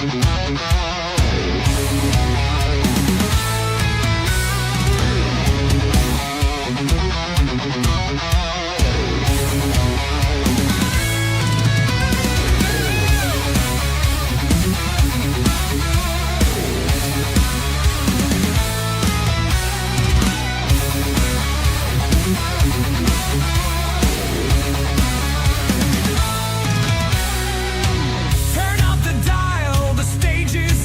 Turn up the dial, the stage is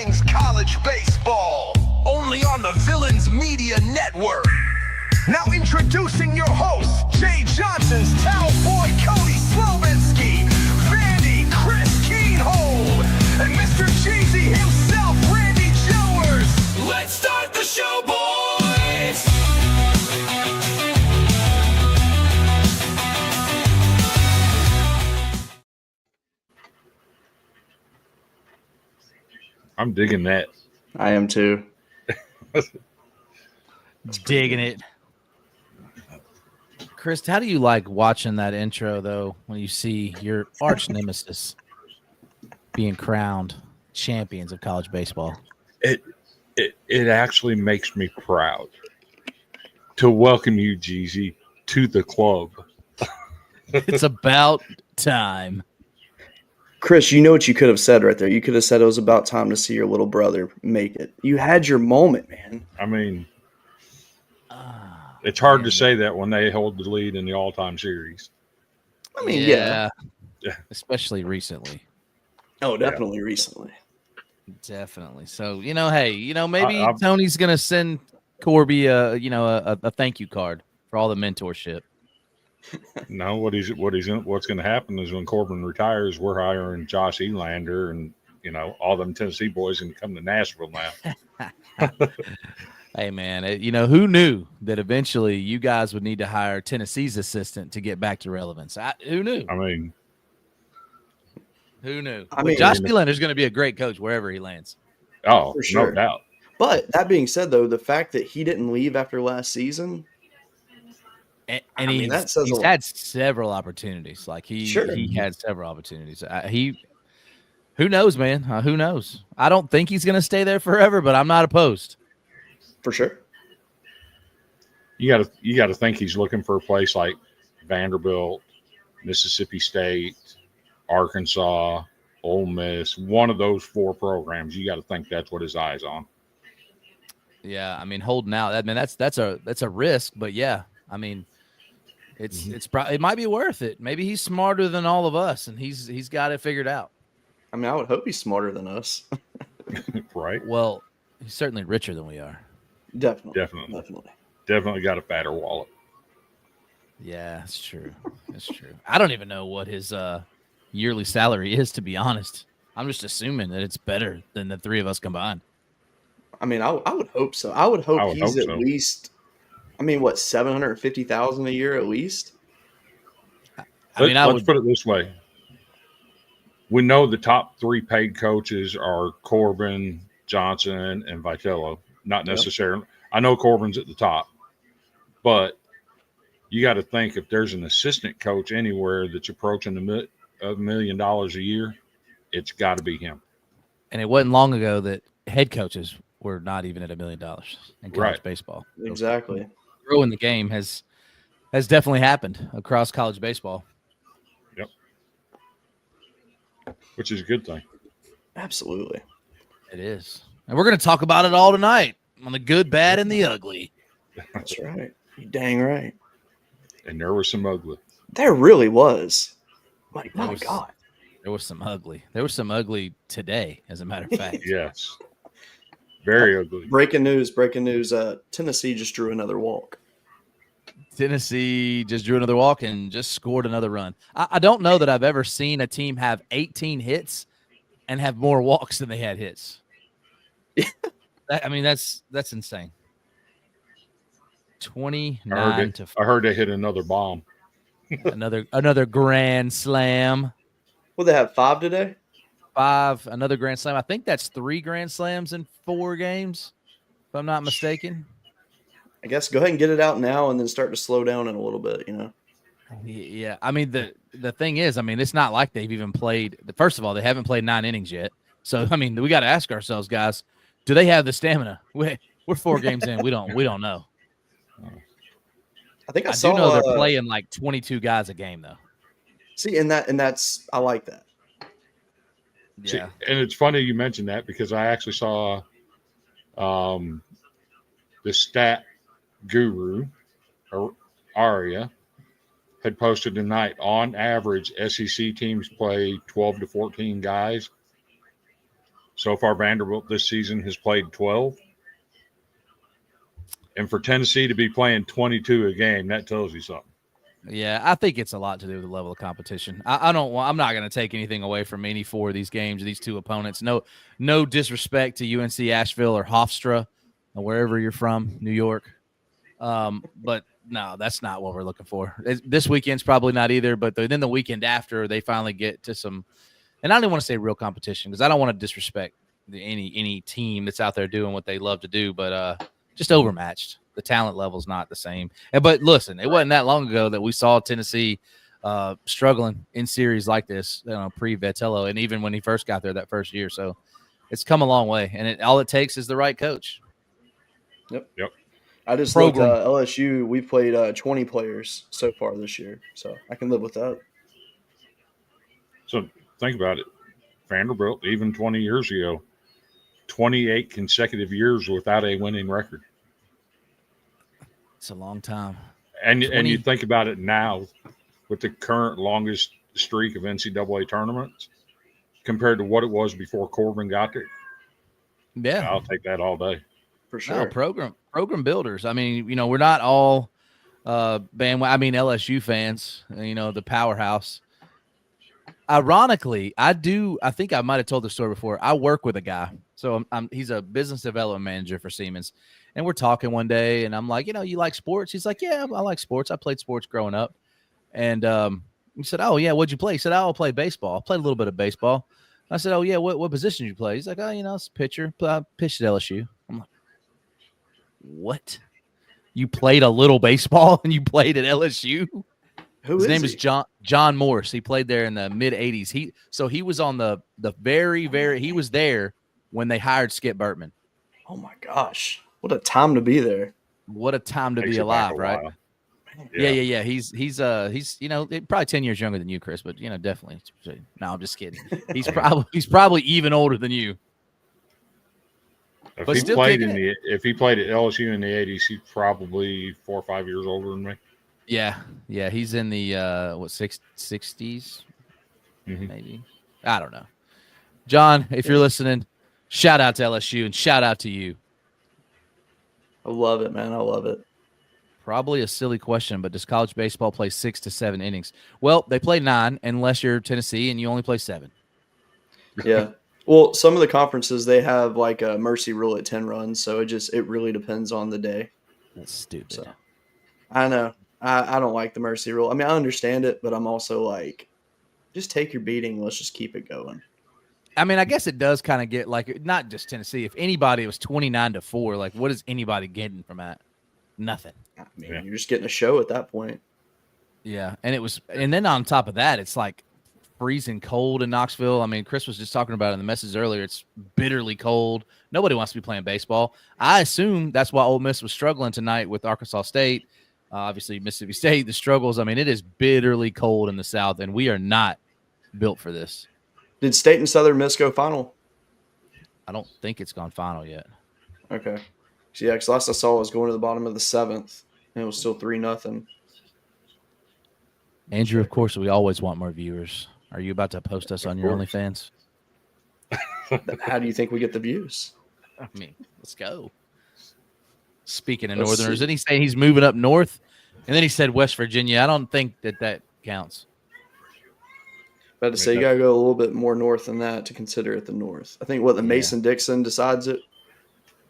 things college baseball. Only on the Villains Media Network. Now introducing your hosts, Jay Johnson's Cowboy Cody Slovinsky, Vandy Chris Keenhold, and Mr. Cheesy himself, Randy Jowers. Let's start the show, boys! I'm digging that. I am too. Digging it. Chris, how do you like watching that intro, though, when you see your arch nemesis being crowned champions of college baseball? It actually makes me proud to welcome you, Jeezy, to the club. It's about time. Chris, you know what you could have said right there. You could have said it was about time to see your little brother make it. You had your moment, man. I mean, it's hard to say that when they hold the lead in the all-time series. I mean, yeah. Especially recently. Oh, definitely recently. Definitely. So, hey, maybe Tony's going to send Corby a thank you card for all the mentorship. No, what's going to happen is when Corbin retires, we're hiring Josh Elander and all them Tennessee boys and come to Nashville now. Hey man, who knew that eventually you guys would need to hire Tennessee's assistant to get back to relevance? Who knew? I mean, who knew? Josh Elander's going to be a great coach wherever he lands. Oh, for sure. No doubt. But that being said, though, the fact that he didn't leave after last season. And he's had several opportunities. Like he had several opportunities. Who knows, man? Who knows? I don't think he's going to stay there forever, but I'm not opposed. For sure. You got to think he's looking for a place like Vanderbilt, Mississippi State, Arkansas, Ole Miss. One of those four programs. You got to think that's what his eye's on. Yeah, I mean, holding out. I mean, that's a risk, but yeah, I mean. It might be worth it. Maybe he's smarter than all of us, and he's got it figured out. I mean, I would hope he's smarter than us. Right. Well, he's certainly richer than we are. Definitely got a fatter wallet. Yeah, that's true. That's true. I don't even know what his yearly salary is, to be honest. I'm just assuming that it's better than the three of us combined. I mean, I would hope so. I would hope he's at least. I mean, what, $750,000 a year at least? Let's put it this way. We know the top three paid coaches are Corbin, Johnson, and Vitello. Not necessarily. Yep. I know Corbin's at the top, but you got to think if there's an assistant coach anywhere that's approaching $1 million a year, it's got to be him. And it wasn't long ago that head coaches were not even at $1 million in college baseball. Exactly. Growing the game has definitely happened across college baseball. Yep. Which is a good thing. Absolutely. It is. And we're going to talk about it all tonight on the good, bad, and the ugly. That's right. You dang right. And there was some ugly. There really was. My God. There was some ugly. There was some ugly today, as a matter of fact. Yes. Very ugly. Breaking news. Tennessee just drew another walk. Tennessee just drew another walk and just scored another run. I don't know that I've ever seen a team have 18 hits and have more walks than they had hits. I mean, that's insane. 29 to 4. I heard they hit another bomb. another grand slam. Well, they have 5 today? 5, another grand slam. I think that's 3 grand slams in 4 games, if I'm not mistaken. I guess go ahead and get it out now and then start to slow down in a little bit, Yeah, I mean, the thing is, I mean, it's not like they've even played. First of all, they haven't played 9 innings yet. So, I mean, we got to ask ourselves, guys, do they have the stamina? We're 4 games in. We don't know. I think I do know they're playing like 22 guys a game, though. See, and that's I like that. Yeah. See, and it's funny you mentioned that because I actually saw the stat guru, Aria, had posted tonight, on average, SEC teams play 12 to 14 guys. So far, Vanderbilt this season has played 12. And for Tennessee to be playing 22 a game, that tells you something. Yeah, I think it's a lot to do with the level of competition. I'm not going to take anything away from any four of these games, these two opponents. No disrespect to UNC Asheville or Hofstra or wherever you're from, New York. But no, that's not what we're looking for. This weekend's probably not either, but then the weekend after, they finally get to some – and I don't want to say real competition because I don't want to disrespect any team that's out there doing what they love to do, but just overmatched. The talent level's not the same. But listen, it wasn't that long ago that we saw Tennessee struggling in series like this, pre-Vitello, and even when he first got there that first year. So it's come a long way, and all it takes is the right coach. Yep. Yep. I just looked LSU. We played 20 players so far this year, so I can live with that. So think about it. Vanderbilt, even 20 years ago, 28 consecutive years without a winning record. It's a long time. And you think about it now with the current longest streak of NCAA tournaments compared to what it was before Corbin got there. Yeah. I'll take that all day. For sure. No, program builders. I mean, we're not all LSU fans, the powerhouse. Ironically, I think I might have told the story before. I work with a guy. So he's a business development manager for Siemens. And we're talking one day, and I'm like, you like sports? He's like, yeah, I like sports. I played sports growing up. And he said, oh, yeah, what'd you play? He said, I played baseball. I played a little bit of baseball. I said, oh, yeah, what position did you play? He's like, oh, it's a pitcher. I pitched at LSU. I'm like, what? You played a little baseball and you played at LSU? His name is John Morse. He played there in the mid-'80s. He was on the he was there when they hired Skip Bertman. Oh, my gosh. What a time to be there. What a time to be alive, right? Yeah. He's probably 10 years younger than you, Chris, but definitely. No, I'm just kidding. He's probably even older than you. If he played at LSU in the 80s, he's probably 4 or 5 years older than me. Yeah. He's in the 60s, maybe. I don't know. John, if you're listening, shout out to LSU and shout out to you. I love it, man. I love it. Probably a silly question, but does college baseball play 6 to 7 innings? Well, they play 9 unless you're Tennessee and you only play 7. Yeah. Well, some of the conferences, they have like a mercy rule at 10 runs, so it really depends on the day. That's stupid. So, I know. I don't like the mercy rule. I mean, I understand it, but I'm also like, just take your beating. Let's just keep it going. I mean, I guess it does kind of get like not just Tennessee. If anybody was 29-4, like what is anybody getting from that? Nothing. I mean, you're just getting a show at that point. Yeah, and then on top of that, it's like freezing cold in Knoxville. I mean, Chris was just talking about it in the message earlier. It's bitterly cold. Nobody wants to be playing baseball. I assume that's why Ole Miss was struggling tonight with Arkansas State. Obviously, Mississippi State, the struggles. I mean, it is bitterly cold in the South, and we are not built for this. Did State and Southern Miss go final? I don't think it's gone final yet. Okay. So, yeah, because last I saw it was going to the bottom of the 7th, and it was still 3-0. Andrew, of course, we always want more viewers. Are you about to post us on your OnlyFans? How do you think we get the views? I mean, let's go. Speaking of Northerners, didn't he say he's moving up north? And then he said West Virginia. I don't think that counts. About to say, you got to go a little bit more north than that to consider it the north. I think the Mason-Dixon decides it.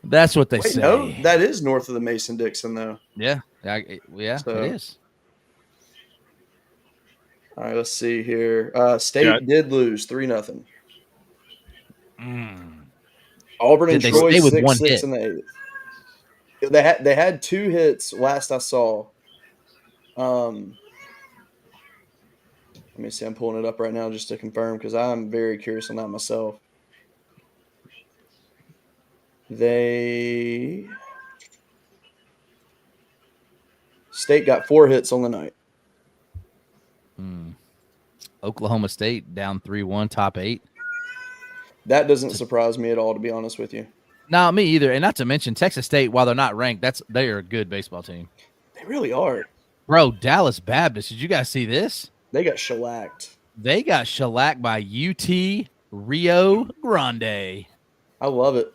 That's what they say. No, that is north of the Mason-Dixon, though. Yeah, it is. All right, let's see here. State did lose 3-0. Auburn and Troy 6-6 in the 8th. They had 2 hits last I saw. Let me see. I'm pulling it up right now just to confirm because I'm very curious on that myself. State got 4 hits on the night. Oklahoma State down 3-1, top 8. That doesn't surprise me at all, to be honest with you. No, me either. And not to mention Texas State, while they're not ranked, they are a good baseball team. They really are. Bro, Dallas Baptist, did you guys see this? They got shellacked. They got shellacked by UT Rio Grande. I love it.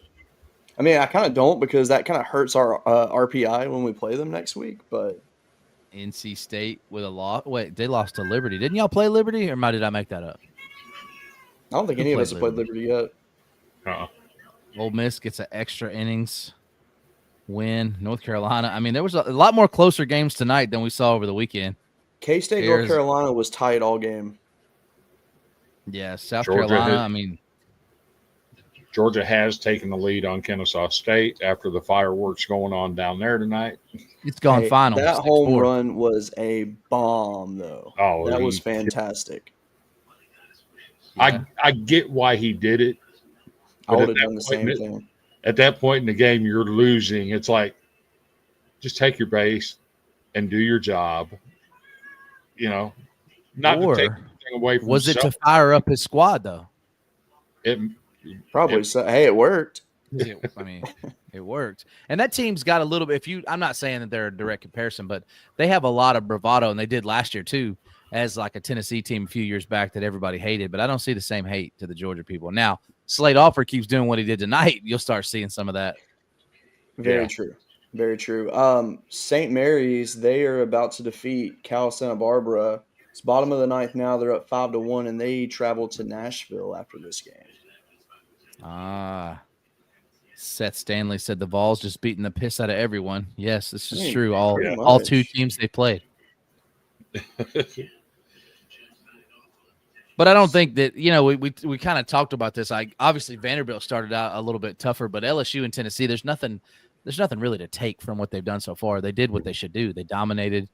I mean, I kind of don't because that kind of hurts our RPI when we play them next week. But NC State with a loss. Wait, they lost to Liberty. Didn't y'all play Liberty, or did I make that up? I don't think any of us have played Liberty yet. Ole Miss gets an extra innings win. North Carolina. I mean, there was a lot more closer games tonight than we saw over the weekend. K-State, North Carolina was tight all game. Yeah, South Carolina. Georgia has taken the lead on Kennesaw State after the fireworks going on down there tonight. It's gone final. That home run was a bomb, though. Oh, that was fantastic. Yeah. I get why he did it. I would have done the same thing. At that point in the game, you're losing. It's like, just take your base and do your job. You know, not to take anything away from was it to fire up his squad, though? It worked. It worked. And that team's got a little bit, I'm not saying that they're a direct comparison, but they have a lot of bravado, and they did last year too, as like a Tennessee team a few years back that everybody hated, but I don't see the same hate to the Georgia people. Now, Slade Offer keeps doing what he did tonight. You'll start seeing some of that. Very true. Very true. St. Mary's, they are about to defeat Cal Santa Barbara. It's bottom of the ninth now. They're up 5-1, and they travel to Nashville after this game. Seth Stanley said the Vols just beating the piss out of everyone. Yes, this is true. All two teams they played. But I don't think that, we kind of talked about this. Obviously Vanderbilt started out a little bit tougher, but LSU and Tennessee, there's nothing really to take from what they've done so far. They did what they should do. They dominated,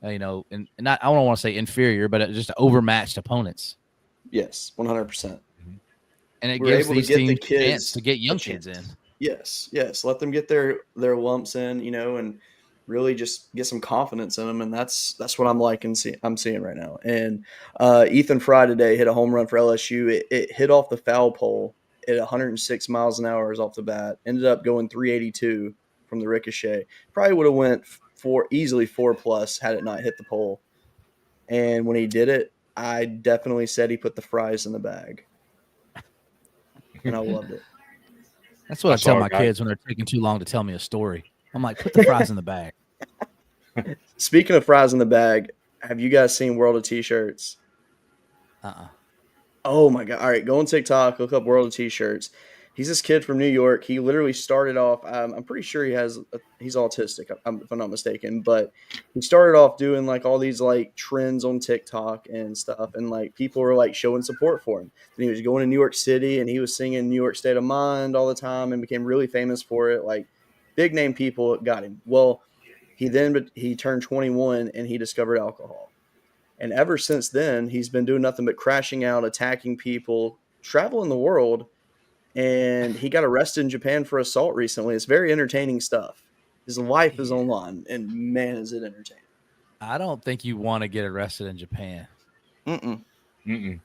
and not, I don't want to say inferior, but just overmatched opponents. Yes, 100%. And it gives these teams a chance to get young kids in. Yes. Let them get their lumps in, and really just get some confidence in them, and that's what I'm I'm seeing right now. And Ethan Fry today hit a home run for LSU. It hit off the foul pole at 106 miles an hour off the bat. Ended up going 382 from the ricochet. Probably would have went easily 4+ had it not hit the pole. And when he did it, I definitely said he put the fries in the bag. And I loved it. That's what I tell my kids when they're taking too long to tell me a story. I'm like, put the fries in the bag. Speaking of fries in the bag, have you guys seen World of T-shirts? Oh my God. All right. Go on TikTok, look up World of T-shirts. He's this kid from New York. He literally started off, I'm pretty sure he's autistic, if I'm not mistaken, but he started off doing like all these like trends on TikTok and stuff. And like people were like showing support for him. Then he was going to New York City and he was singing New York State of Mind all the time and became really famous for it. Like big name people got him. Well, he turned 21 and he discovered alcohol. And ever since then, he's been doing nothing but crashing out, attacking people, traveling the world. And he got arrested in Japan for assault recently. It's very entertaining stuff. His life is online, and man, is it entertaining. I don't think you want to get arrested in Japan. Mm-mm.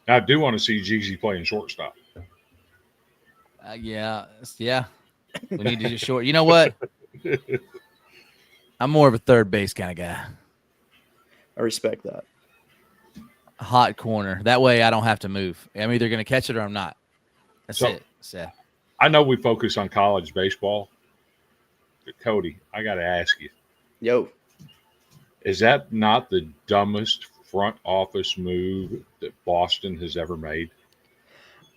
I do want to see Jeezy playing shortstop. Yeah. We need to just short. You know what? I'm more of a third base kind of guy. I respect that. Hot corner. That way I don't have to move. I'm either going to catch it or I'm not. That's it. So, I know we focus on college baseball, but Cody, I got to ask you. Yo. Is that not the dumbest front office move that Boston has ever made?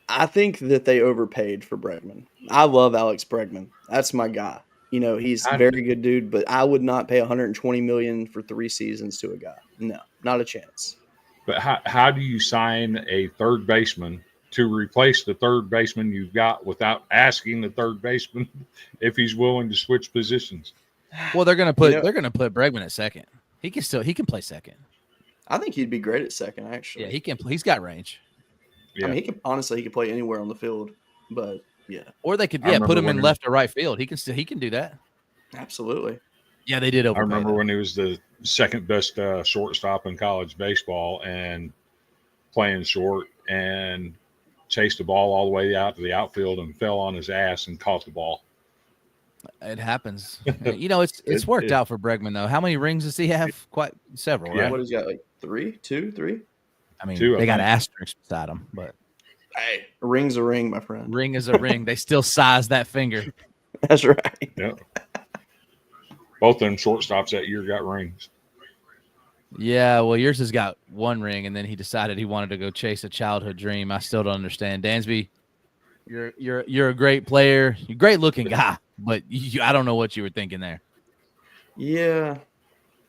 I think that they overpaid for Bregman. I love Alex Bregman. That's my guy. He's a very good dude, but I would not pay $120 million for 3 seasons to a guy. No, not a chance. But how do you sign a third baseman to replace the third baseman you've got without asking the third baseman if he's willing to switch positions? Well, they're gonna put Bregman at second. He can play second. I think he'd be great at second, actually. Yeah, he can. He's got range. Yeah. I mean, he could play anywhere on the field, but yeah. Or they could put him in left or right field. He can do that. Absolutely. Yeah, they did overpay. I remember when he was the second best shortstop in college baseball and playing short and chased the ball all the way out to the outfield and fell on his ass and caught the ball. It happens. It's worked out for Bregman, though. How many rings does he have? Quite several, right? What has he got, like 3? 2, 3? I mean, they got asterisks beside him, but Hey, a ring's a ring, my friend. Ring is a ring. They still size that finger. That's right. Yep. Both them shortstops that year got rings. Yeah, well, yours has got one ring, and then he decided he wanted to go chase a childhood dream. I still don't understand. Dansby, you're a great player. You're a great looking guy, but I don't know what you were thinking there. Yeah,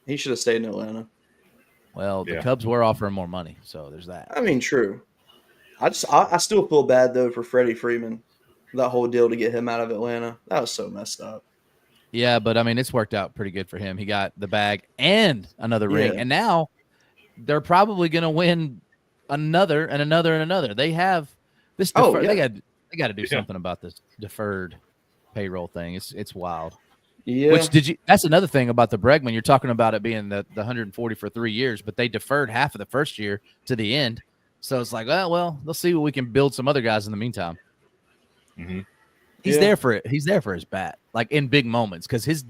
he should have stayed in Atlanta. Well, the Yeah. Cubs were offering more money, so there's that. I mean, true. I still feel bad though for Freddie Freeman. That whole deal to get him out of Atlanta. That was so messed up. Yeah, but I mean, it's worked out pretty good for him. He got the bag and another ring, Yeah. and now they're probably going to win another and another and another. They have this. Oh, yeah. They got to do something about this deferred payroll thing. It's wild. Yeah. Which that's another thing about the Bregman. You're talking about it being the 140 for 3 years, but they deferred half of the first year to the end. So it's like, well, let's see what we can build some other guys in the meantime. Mm-hmm. He's there for it. He's there for his bat, like in big moments, because his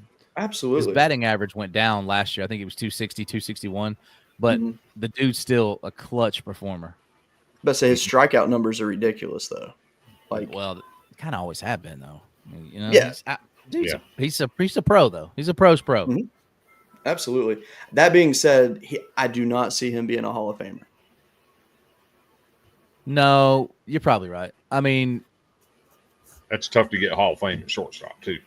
batting average went down last year. I think it was 260, 261, but the dude's still a clutch performer. But say his strikeout numbers are ridiculous though. Like, well, kind of always have been though. I mean, you know, yeah. He's a pro though. He's a pro's pro. Mm-hmm. Absolutely. That being said, I do not see him being a Hall of Famer. No, you're probably right. I mean, that's tough to get Hall of Fame at shortstop too.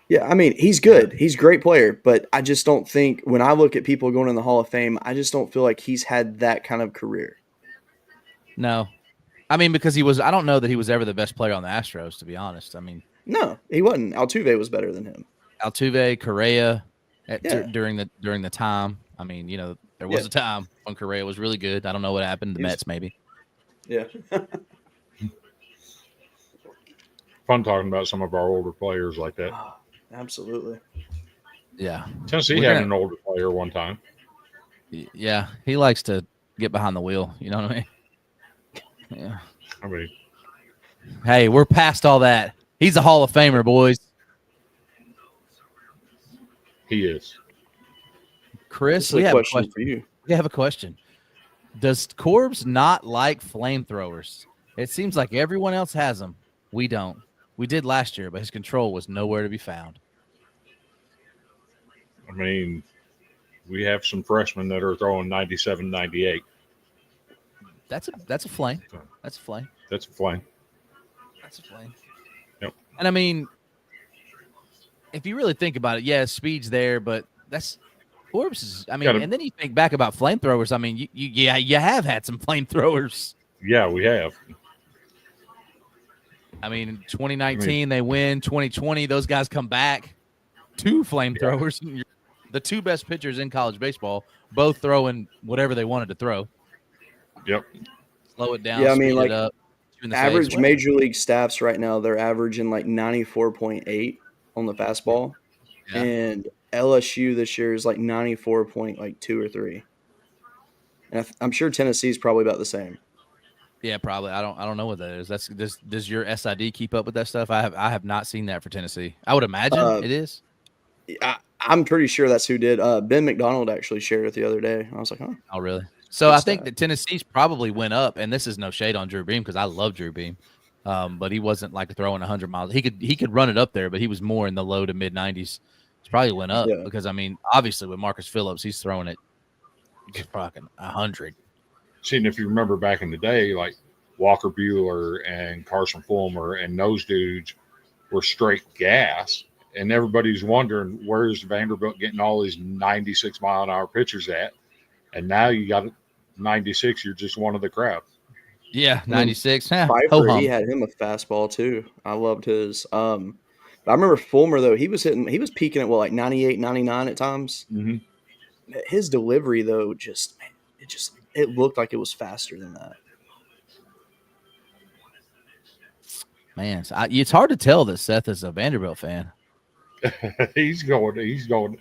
Yeah, I mean, he's good. He's a great player, but I just don't think when I look at people going in the Hall of Fame, I just don't feel like he's had that kind of career. No. I mean, because I don't know that he was ever the best player on the Astros, to be honest. I mean, no, he wasn't. Altuve was better than him. Altuve, Correa, during the time. I mean, you know, there was a time when Correa was really good. I don't know what happened to the Mets, maybe. Yeah. Fun talking about some of our older players like that. Oh, absolutely. Yeah. Tennessee had an older player one time. Yeah, he likes to get behind the wheel. You know what I mean? Yeah. I mean, hey, we're past all that. He's a Hall of Famer, boys. He is. Chris, we have a question for you. We have a question. Does Corbs not like flamethrowers? It seems like everyone else has them. We don't. We did last year, but his control was nowhere to be found. I mean, we have some freshmen that are throwing 97, 98. That's a flame. That's a flame. That's a flame. That's a flame. Yep. And I mean, if you really think about it, speed's there, but that's Corbs is. I mean, and then you think back about flamethrowers. I mean, you have had some flamethrowers. Yeah, we have. I mean, in 2019 they win. 2020 those guys come back. 2 flamethrowers. Yeah. The 2 best pitchers in college baseball, both throwing whatever they wanted to throw. Yep. Slow it down. Yeah, I mean, like up, average major league staffs right now, they're averaging like 94.8 on the fastball, and LSU this year is like 94.2 or 3. And I'm sure Tennessee's probably about the same. Yeah, probably. I don't know what that is. Does your SID keep up with that stuff? I have not seen that for Tennessee. I would imagine it is. I'm pretty sure that's who did. Ben McDonald actually shared it the other day. I was like, huh. Oh, really? So I think that Tennessee's probably went up, and this is no shade on Drew Beam because I love Drew Beam, but he wasn't like throwing 100 miles. He could run it up there, but he was more in the low to mid 90s. It's probably went up because I mean, obviously with Marcus Phillips, he's throwing it fucking 100. See, and if you remember back in the day, like Walker Buehler and Carson Fulmer and those dudes were straight gas, and everybody's wondering where's Vanderbilt getting all these 96 mile an hour pitchers at, and now you got 96. You're just one of the crowd. Yeah, 96. Pfeiffer, he had him a fastball too. I loved his. But I remember Fulmer though. He was peaking at like 98, 99 at times. Mm-hmm. His delivery though, it looked like it was faster than that. Man, it's hard to tell that Seth is a Vanderbilt fan. He's going.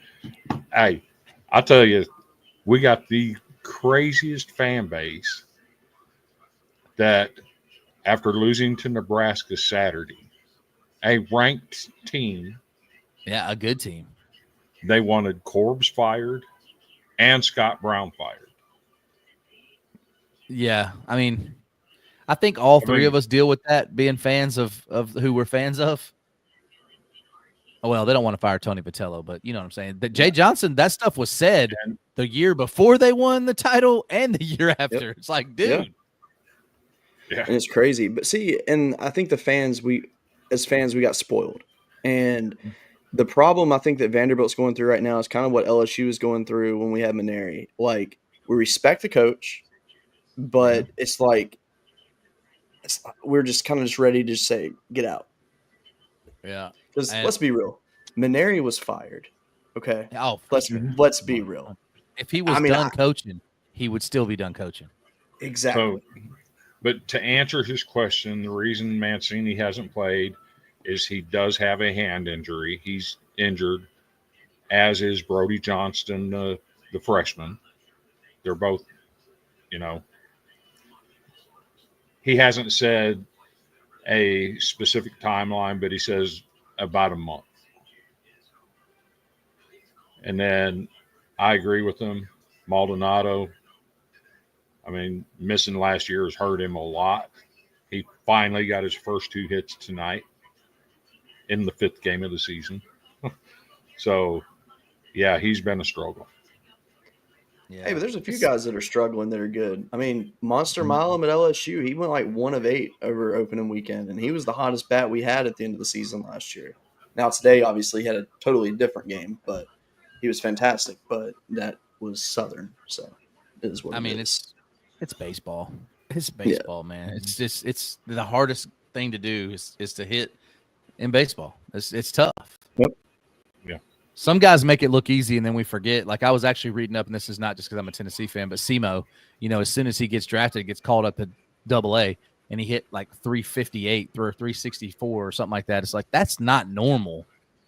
Hey, I tell you, we got the craziest fan base that after losing to Nebraska Saturday, a ranked team. Yeah, a good team. They wanted Corbs fired and Scott Brown fired. Yeah, I mean, I think all three of us deal with that, being fans of who we're fans of. Well, they don't want to fire Tony Vitello, but you know what I'm saying. That Jay Johnson, that stuff was said the year before they won the title and the year after. Yep. It's like, dude. Yeah. And it's crazy. But see, and I think as fans, we got spoiled. And the problem I think that Vanderbilt's going through right now is kind of what LSU is going through when we had Maneri. Like, we respect the coach, but it's like we're just kind of just ready to say, get out. Yeah. Because let's be real. Maneri was fired. Okay. Oh, let's be real. If he was done coaching, he would still be done coaching. Exactly. So, but to answer his question, the reason Mancini hasn't played is he does have a hand injury. He's injured, as is Brody Johnston, the freshman. They're both, he hasn't said a specific timeline, but he says about a month. And then I agree with him. Maldonado, missing last year has hurt him a lot. He finally got his first 2 hits tonight in the 5th game of the season. So, yeah, he's been a struggle. Yeah. Hey, but there's a few guys that are struggling that are good. Monster Milam at LSU, he went like 1 of 8 over opening weekend, and he was the hottest bat we had at the end of the season last year. Now, today, obviously, he had a totally different game, but he was fantastic. But that was Southern, so it is what it is. It's baseball. It's baseball, man. It's the hardest thing to do is to hit in baseball. It's tough. Yep. Yeah. Some guys make it look easy, and then we forget. Like, I was actually reading up, and this is not just because I'm a Tennessee fan, but Simo, as soon as he gets drafted, gets called up to AA, and he hit like 358 or 364 or something like that. It's like, that's not normal.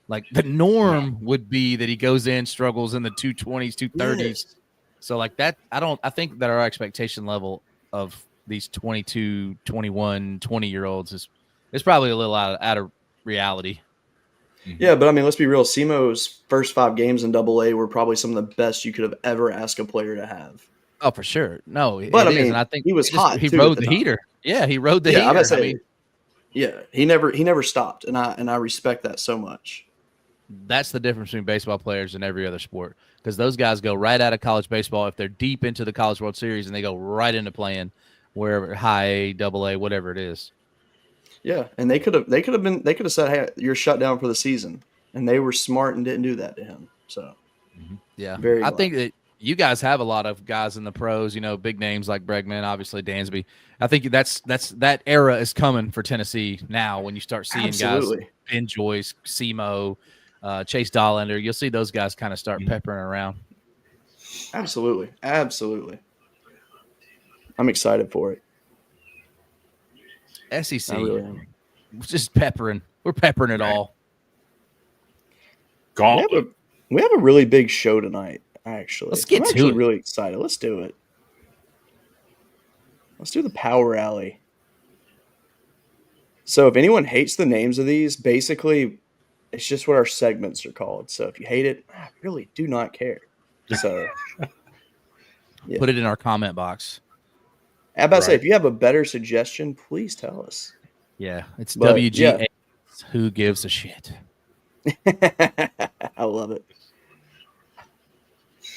Like, the norm would be that he goes in, struggles in the 220s, 230s. Yes. So, like that, I think that our expectation level of these 22, 21, 20-year-olds is probably a little out of reality. Yeah, but let's be real. Simo's first 5 games in AA were probably some of the best you could have ever asked a player to have. Oh, for sure. No, but and I think he was hot. He rode the heater. Yeah, he rode the heater. He never stopped, and I respect that so much. That's the difference between baseball players and every other sport, because those guys go right out of college baseball if they're deep into the College World Series, and they go right into playing wherever, high A, AA, whatever it is. Yeah, and they could have said, "Hey, you're shut down for the season," and they were smart and didn't do that to him. So, yeah, I think that you guys have a lot of guys in the pros, big names like Bregman, obviously Dansby. I think that era is coming for Tennessee now. When you start seeing guys, Ben Joyce, Simo, Chase Dollander, you'll see those guys kind of start peppering around. Absolutely. I'm excited for it. SEC, just peppering. We're peppering it all. We have a really big show tonight. Actually, I'm actually really excited. Let's do it. Let's do the Power Alley. So, if anyone hates the names of these, basically, it's just what our segments are called. So, if you hate it, I really do not care. So, put it in our comment box. I about to say, if you have a better suggestion, please tell us. Yeah, it's WGA. Yeah. Who gives a shit? I love it.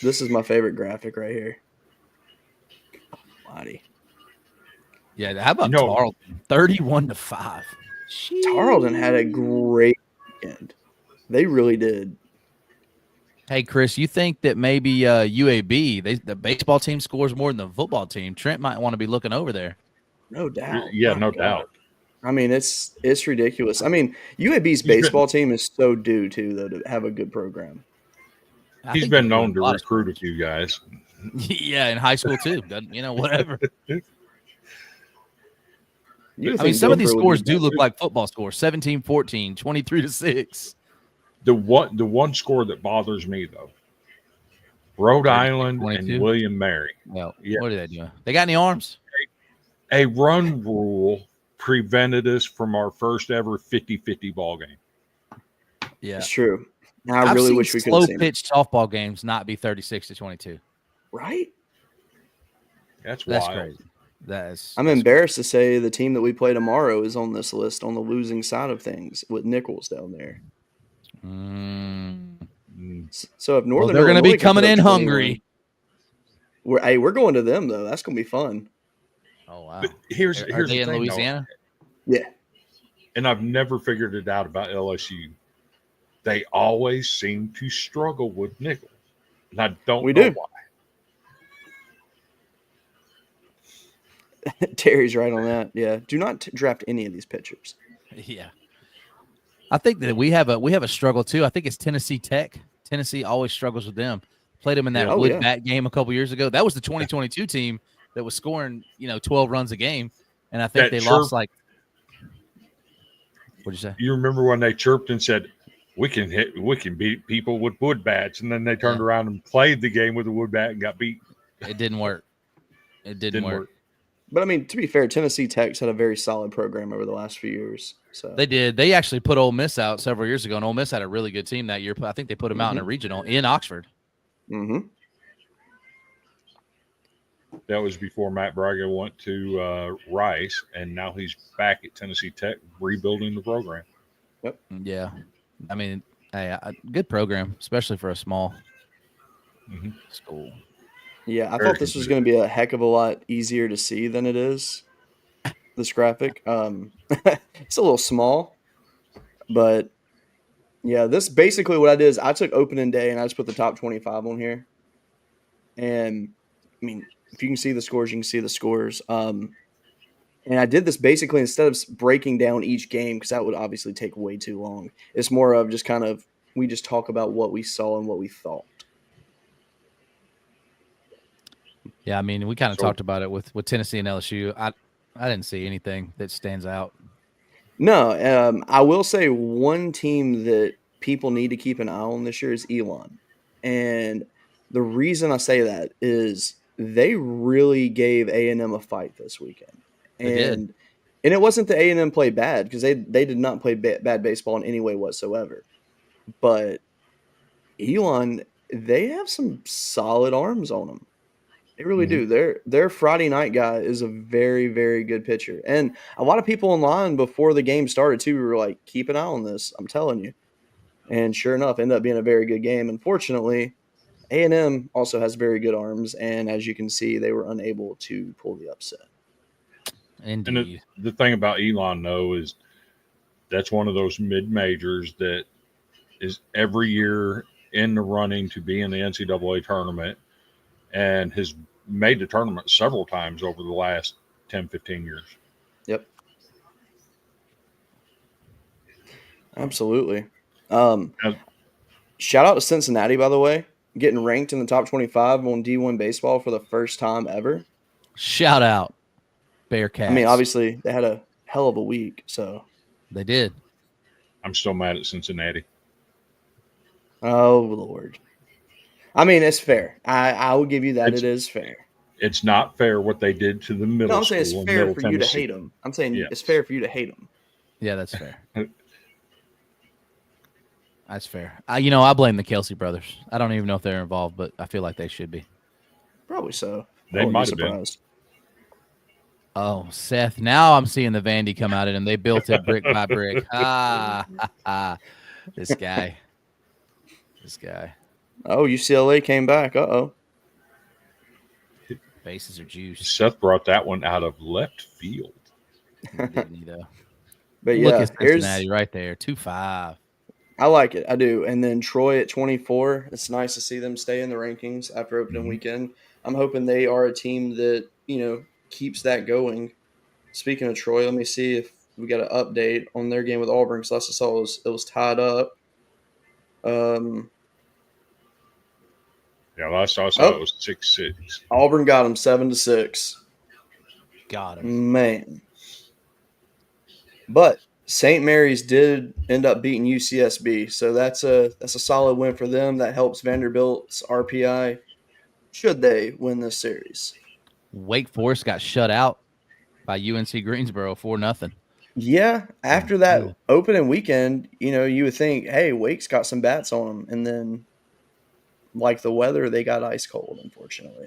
This is my favorite graphic right here. Almighty. Yeah, how about Tarleton? 31-5. Tarleton had a great weekend. They really did. Hey, Chris, you think that maybe UAB, the baseball team scores more than the football team? Trent might want to be looking over there. No doubt. Yeah, no doubt. It's ridiculous. UAB's baseball team is so due, too, though, to have a good program. He's been known to recruit a few guys. Yeah, in high school, too. Whatever. Some of these scores do look like football scores. 17-14, 23-6. The one score that bothers me, though, Rhode Island 22? And William Mary. Well, what are they doing? They got any arms? A run rule prevented us from our first ever 50-50 ball game. Yeah, it's true. Now, I really wish we could slow pitch softball games not be 36-22. Right? That's wild. Crazy. I'm embarrassed to say the team that we play tomorrow is on this list on the losing side of things with Nichols down there. So if Northern they're going to be Illinois can coming put up in 21 hungry. we're going to them though. That's going to be fun. Oh wow! But here's Are the they in thing, Louisiana? Yeah. And I've never figured it out about LSU. They always seem to struggle with Nichols, and I don't know why. Terry's right on that. Yeah. Do not draft any of these pitchers. Yeah. I think that we have a struggle too. I think it's Tennessee Tech. Tennessee always struggles with them. Played them in that wood bat game a couple years ago. That was the 2022 team that was scoring, 12 runs a game, and I think they lost like. What'd you say? You remember when they chirped and said, we can beat people with wood bats," and then they turned around and played the game with a wood bat and got beat. It didn't work. It didn't work. But I mean, to be fair, Tennessee Tech's had a very solid program over the last few years. So they did. They actually put Ole Miss out several years ago, and Ole Miss had a really good team that year. I think they put them out in a regional in Oxford. Mm-hmm. That was before Matt Braga went to Rice, and now he's back at Tennessee Tech rebuilding the program. Yep. Yeah. I mean, a good program, especially for a small school. Yeah, I thought this was going to be a heck of a lot easier to see than it is, this graphic. It's a little small, but yeah, this basically what I did is I took opening day and I just put the top 25 on here. And I mean, if you can see the scores, you can see the scores. And I did this basically instead of breaking down each game, because that would obviously take way too long. It's more of just kind of, we just talk about what we saw and what we thought. Yeah, I mean, we kind of talked about it with Tennessee and LSU. I didn't see anything that stands out. No, I will say one team that people need to keep an eye on this year is Elon. And the reason I say that is they really gave A&M a fight this weekend. And it wasn't that A&M played bad, because they did not play bad baseball in any way whatsoever. But Elon, they have some solid arms on them. They really do. Their Friday night guy is a very, very good pitcher. And a lot of people online before the game started, too, were like, keep an eye on this. I'm telling you. And sure enough, ended up being a very good game. Unfortunately, A&M also has very good arms. And as you can see, they were unable to pull the upset. Indeed. And the thing about Elon, though, is that's one of those mid-majors that is every year in the running to be in the NCAA tournament, and has made the tournament several times over the last 10, 15 years. Yep. Absolutely. Shout out to Cincinnati, by the way, getting ranked in the top 25 on D1 baseball for the first time ever. Shout out, Bearcats. I mean, obviously, they had a hell of a week, so. They did. I'm still mad at Cincinnati. Oh, Lord. I mean, it's fair. I will give you that. It is fair. It's not fair what they did to the middle school. I'm saying it's fair for you to hate them. I'm saying it's fair for you to hate them. Yeah, that's fair. That's fair. I blame the Kelsey brothers. I don't even know if they're involved, but I feel like they should be. Probably so. They might have been. Oh, Seth. Now I'm seeing the Vandy come out and they built it brick by brick. This guy. Oh, UCLA came back. Uh-oh. Bases are juice. Seth brought that one out of left field. Didn't he, though? But Look yeah, at Cincinnati right there. 2-5. I like it. I do. And then Troy at 24. It's nice to see them stay in the rankings after opening weekend. I'm hoping they are a team that, keeps that going. Speaking of Troy, let me see if we got an update on their game with Auburn, because last I saw it was tied up. Yeah, last I saw it was 6-6. Auburn got them 7-6. Got him. Man. But St. Mary's did end up beating UCSB, so that's a solid win for them. That helps Vanderbilt's RPI should they win this series. Wake Forest got shut out by UNC Greensboro 4-0. Yeah, after that opening weekend, you would think, hey, Wake's got some bats on them, and then like the weather, they got ice cold, unfortunately.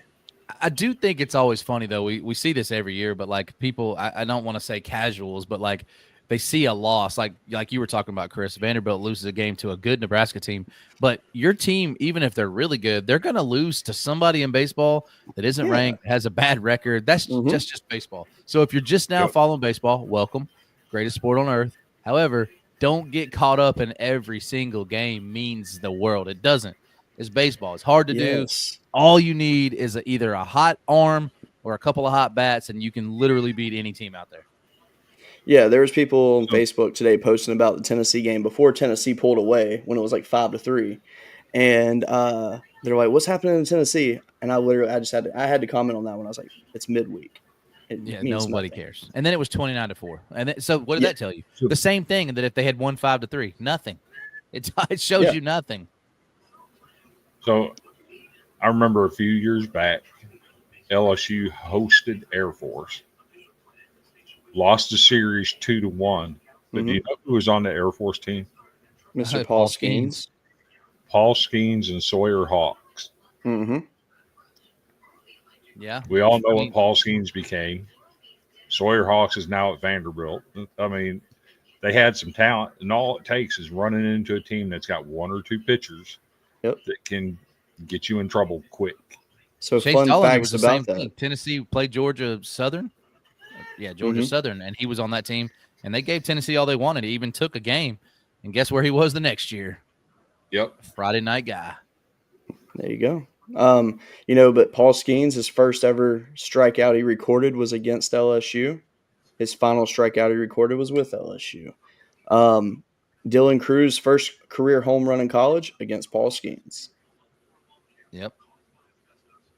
I do think it's always funny though. We see this every year, but like people, I don't want to say casuals, but like they see a loss, like you were talking about, Chris. Vanderbilt loses a game to a good Nebraska team, but your team, even if they're really good, they're going to lose to somebody in baseball that isn't ranked, has a bad record. That's just baseball. So if you're just now following baseball, welcome, greatest sport on earth. However, don't get caught up in every single game means the world. It doesn't. It's baseball. It's hard to do. All you need is either a hot arm or a couple of hot bats, and you can literally beat any team out there. Yeah, there was people on Facebook today posting about the Tennessee game before Tennessee pulled away when it was like 5-3, and they're like, "What's happening in Tennessee?" And I just had to comment on that one. I was like, "It's midweek. It means Nobody nothing." cares. And then it was 29-4. And so what did that tell you? The same thing that if they had won 5-3, nothing. It shows you nothing. So I remember a few years back, LSU hosted Air Force, lost the series 2-1. But do you know who was on the Air Force team? Mr. Paul Skeens. Paul Skeens and Sawyer Hawks. Mm-hmm. Yeah. We all know what Paul Skeens became. Sawyer Hawks is now at Vanderbilt. I mean, they had some talent, and all it takes is running into a team that's got one or two pitchers that can get you in trouble quick. So Chase fun Dollender facts was the about same that. thing. Tennessee played Georgia Southern. Yeah, Georgia Southern, and he was on that team, and they gave Tennessee all they wanted. He even took a game, and guess where he was the next year? Yep. Friday night guy. There you go. But Paul Skeens, his first ever strikeout he recorded was against LSU. His final strikeout he recorded was with LSU. Dylan Cruz' first career home run in college against Paul Skeens. Yep.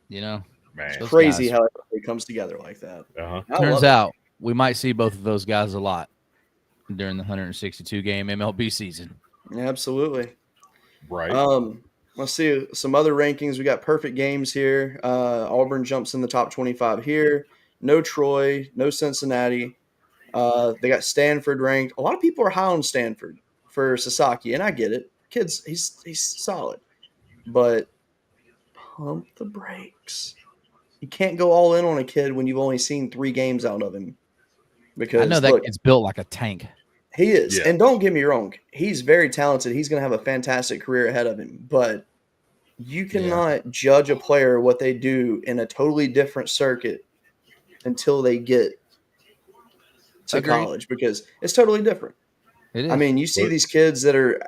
Man, it's crazy how it comes together like that. Turns out we might see both of those guys a lot during the 162 game MLB season. Absolutely. Right. Let's see some other rankings. We got perfect games here. Auburn jumps in the top 25 here. No Troy, no Cincinnati. They got Stanford ranked. A lot of people are high on Stanford for Sasaki, and I get it. Kids, he's solid, but pump the brakes. You can't go all in on a kid when you've only seen 3 games out of him. Because I know that kid's built like a tank. He is, and don't get me wrong, he's very talented. He's going to have a fantastic career ahead of him, but you cannot judge a player what they do in a totally different circuit until they get to college, because it's totally different. It is. I mean, you see these kids that are,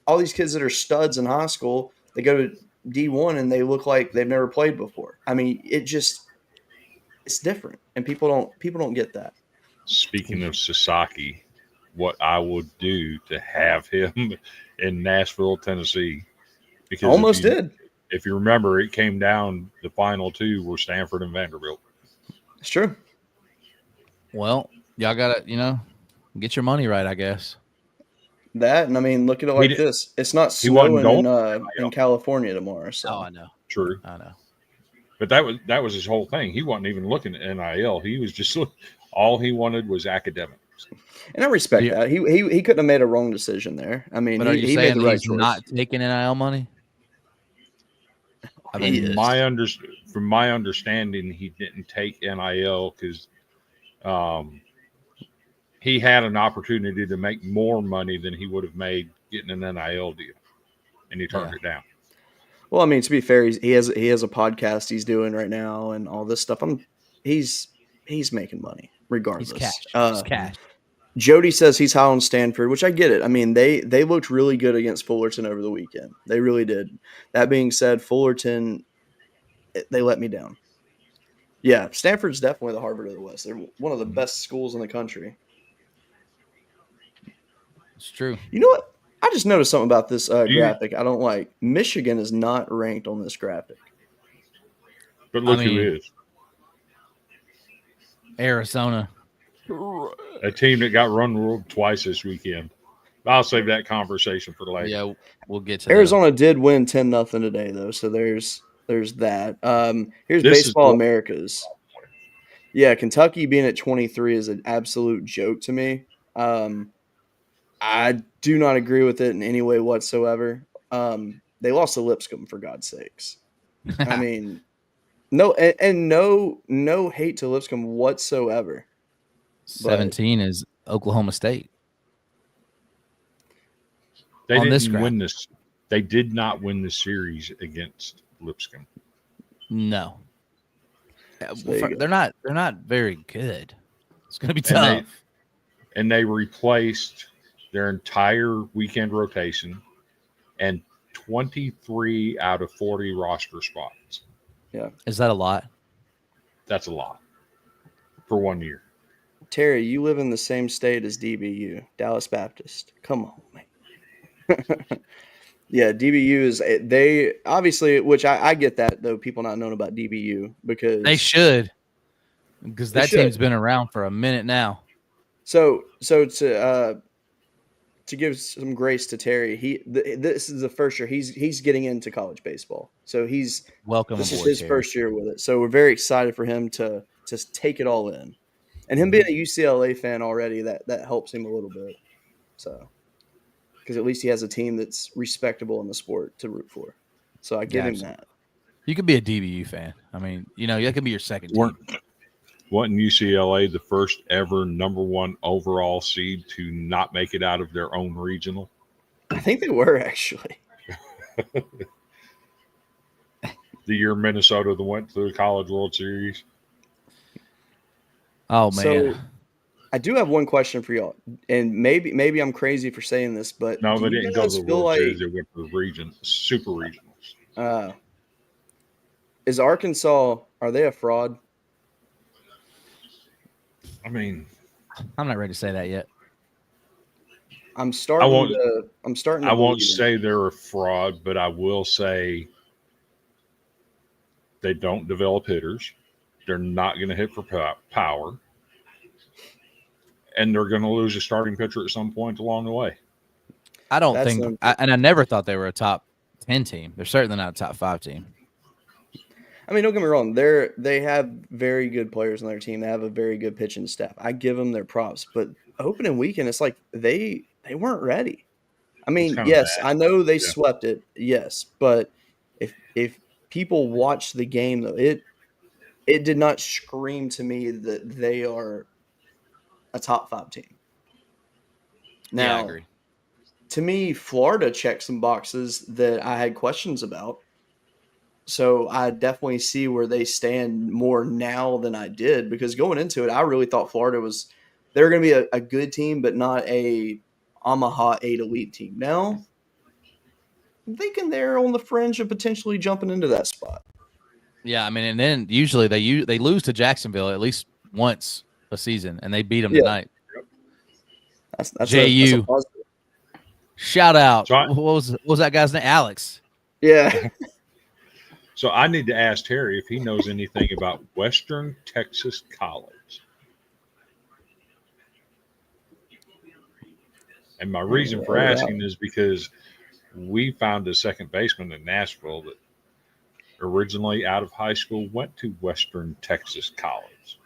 all these kids that are studs in high school, they go to D1 and they look like they've never played before. I mean, it's different, and people don't get that. Speaking of Sasaki, what I would do to have him in Nashville, Tennessee, because almost did. If you remember, it came down, the final 2 were Stanford and Vanderbilt. It's true. Well, y'all got to, get your money right, I guess. That, and look at it like this. It's not snowing in California tomorrow. So. Oh, I know. True. I know. But that was his whole thing. He wasn't even looking at NIL. He was just all he wanted was academics. And I respect that. He couldn't have made a wrong decision there. I mean, but he made the right choice. Not taking NIL money? I mean, from my understanding, he didn't take NIL because he had an opportunity to make more money than he would have made getting an NIL deal, and he turned it down. Well, to be fair, he has a podcast he's doing right now and all this stuff. He's making money regardless. He's cash. Jody says he's high on Stanford, which I get it. I mean, they looked really good against Fullerton over the weekend. They really did. That being said, Fullerton, they let me down. Yeah, Stanford's definitely the Harvard of the West. They're one of the best schools in the country. It's true. You know what? I just noticed something about this graphic I don't like. Michigan is not ranked on this graphic. But look who is. Arizona. A team that got run ruled twice this weekend. I'll save that conversation for later. Yeah, we'll get to Arizona did win 10-0 today, though, so there's that. Here's This Baseball is Americas. Yeah, Kentucky being at 23 is an absolute joke to me. I do not agree with it in any way whatsoever. They lost to Lipscomb, for God's sakes. I mean, No, and no hate to Lipscomb whatsoever. 17 is Oklahoma State. They On this didn't graph. win this. They did not win the series against Lipscomb. No. there you go. They're not very good. It's going to be And tough. they replaced their entire weekend rotation and 23 out of 40 roster spots. Yeah. Is that a lot? That's a lot for 1 year. Terry, you live in the same state as DBU, Dallas Baptist. Come on, man. Yeah, DBU is they obviously, which I get that though. People not knowing about DBU because They should, because that should. team's been around for a minute now. So to give some grace to Terry, this is the first year he's getting into college baseball. So Welcome this is aboard, his Terry. first year with it. So we're very excited for him to take it all in. And him being a UCLA fan already, that helps him a little bit. So because at least he has a team that's respectable in the sport to root for. So I give him that. You could be a DBU fan. I mean, that could be your second team. Wasn't UCLA the first ever #1 overall seed to not make it out of their own regional? I think they were actually. The year Minnesota that went to the College World Series. Oh man. So I do have one question for y'all, and maybe I'm crazy for saying this, but No, do they you didn't go guys to the feel World like Series. They went to the super regionals. Is Arkansas, are they a fraud? I mean, I'm not ready to say that yet. I'm starting to I won't believe it. say they're a fraud, but I will say they don't develop hitters. They're not going to hit for power. And they're going to lose a starting pitcher at some point along the way. I don't think, and I never thought they were a top 10 team. They're certainly not a top 5 team. I mean, don't get me wrong. They have very good players on their team. They have a very good pitching staff. I give them their props. But opening weekend, it's like they weren't ready. I mean, yes, bad. I know they swept it. Yes, but if people watch the game though, it did not scream to me that they are a top 5 team. Now, yeah, I agree. To me, Florida checked some boxes that I had questions about. So I definitely see where they stand more now than I did, because going into it, I really thought Florida they were going to be a good team, but not a Omaha 8 elite team. Now, I'm thinking they're on the fringe of potentially jumping into that spot. Yeah, I mean, and then usually they lose to Jacksonville at least once a season, and they beat them tonight. That's JU. a positive. Shout out. So What was that guy's name? Alex. Yeah. So I need to ask Terry if he knows anything about Western Texas College. And my reason for asking is because we found a second baseman in Nashville that originally out of high school went to Western Texas College.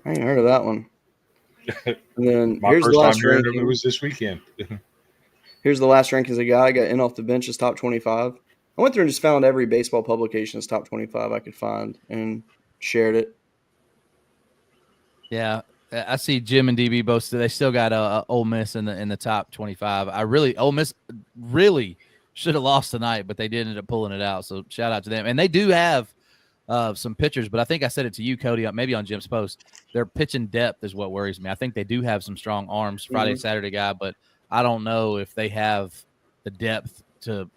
I ain't heard of that one. And then My here's the first last time hearing of ranking. it was this weekend. Here's the last rankings I got. I got in off the bench's top 25. I went through and just found every baseball publication's top 25 I could find and shared it. Yeah, I see Jim and DB both. They still got Ole Miss in the top 25. Ole Miss really should have lost tonight, but they did end up pulling it out. So shout out to them. And they do have some pitchers, but I think I said it to you, Cody, maybe on Jim's post. Their pitching depth is what worries me. I think they do have some strong arms, Friday, Saturday guy, but I don't know if they have the depth to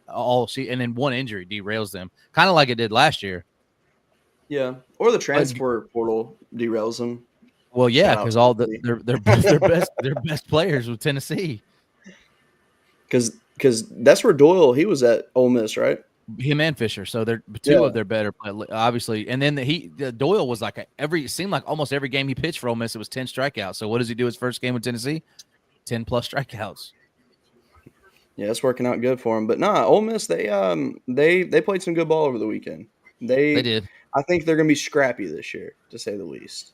all see. And then one injury derails them, kind of like it did last year. Yeah, or the transfer portal derails them. Well, yeah, because all their best players with Tennessee. Because that's where Doyle, he was at Ole Miss, right? Him and Fisher, so they're two of their better, obviously. And then Doyle was like it seemed like almost every game he pitched for Ole Miss, it was 10 strikeouts. So what does he do his first game with Tennessee? 10 plus strikeouts. Yeah, it's working out good for him. But Ole Miss, they played some good ball over the weekend. They did. I think they're going to be scrappy this year, to say the least.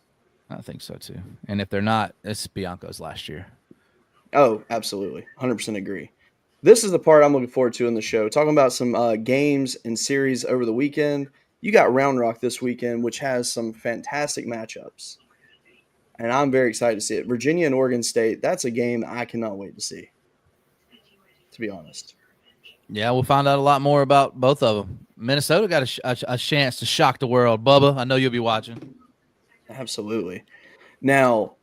I think so too. And if they're not, it's Bianco's last year. Oh, absolutely, 100% agree. This is the part I'm looking forward to in the show. Talking about some games and series over the weekend. You got Round Rock this weekend, which has some fantastic matchups. And I'm very excited to see it. Virginia and Oregon State, that's a game I cannot wait to see, to be honest. Yeah, we'll find out a lot more about both of them. Minnesota got a chance to shock the world. Bubba, I know you'll be watching. Absolutely. Now,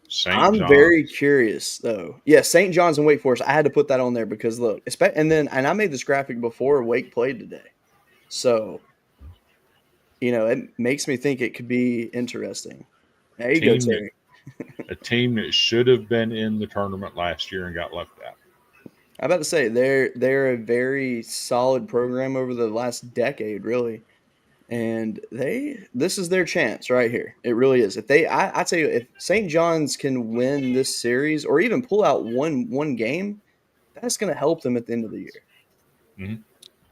St. I'm John's. very curious, though. Yeah, St. John's and Wake Forest. I had to put that on there because, look, and I made this graphic before Wake played today. So, it makes me think it could be interesting. There you go, Terry. A team that should have been in the tournament last year and got left out. I'm about to say they're a very solid program over the last decade, really, and this is their chance right here. It really is. If I tell you, if St. John's can win this series or even pull out one game, that's going to help them at the end of the year.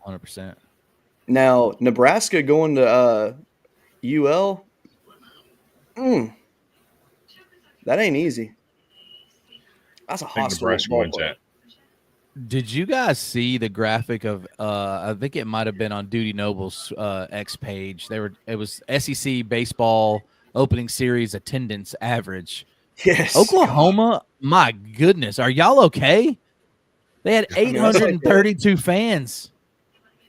100%. Now Nebraska going to UL, that ain't easy. That's a I think hostile Nebraska wins ballpark. that. Did you guys see the graphic of I think it might have been on Duty Noble's X page. It was SEC baseball opening series attendance average. Yes. Oklahoma, my goodness, are y'all okay? They had 832 fans.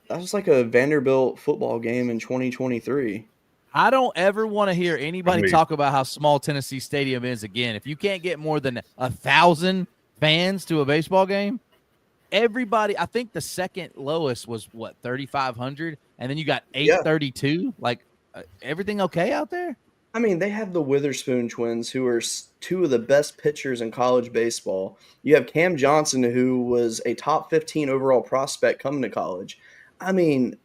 That was like a Vanderbilt football game in 2023. I don't ever want to hear anybody talk about how small Tennessee Stadium is again. If you can't get more than 1,000 fans to a baseball game, everybody, I think the second lowest was 3,500, and then you got 832. Like, everything okay out there? I mean, they have the Witherspoon twins, who are two of the best pitchers in college baseball. You have Cam Johnson, who was a top 15 overall prospect coming to college. I mean,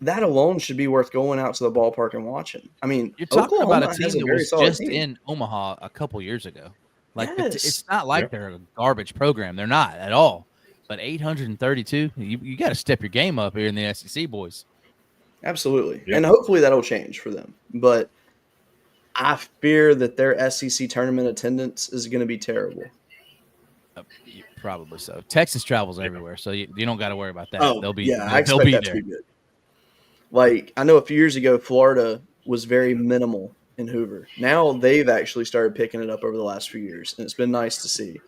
that alone should be worth going out to the ballpark and watching. I mean, you're talking Oklahoma about a team that was just in Omaha a couple years ago. Like, it's not like they're a garbage program. They're not at all. But 832, you got to step your game up here in the SEC, boys. Absolutely. Yep. And hopefully that'll change for them. But I fear that their SEC tournament attendance is going to be terrible. Probably so. Texas travels everywhere, so you don't got to worry about that. Oh, they'll be I expect that to be good. Like, I know a few years ago, Florida was very minimal in Hoover. Now they've actually started picking it up over the last few years, and it's been nice to see.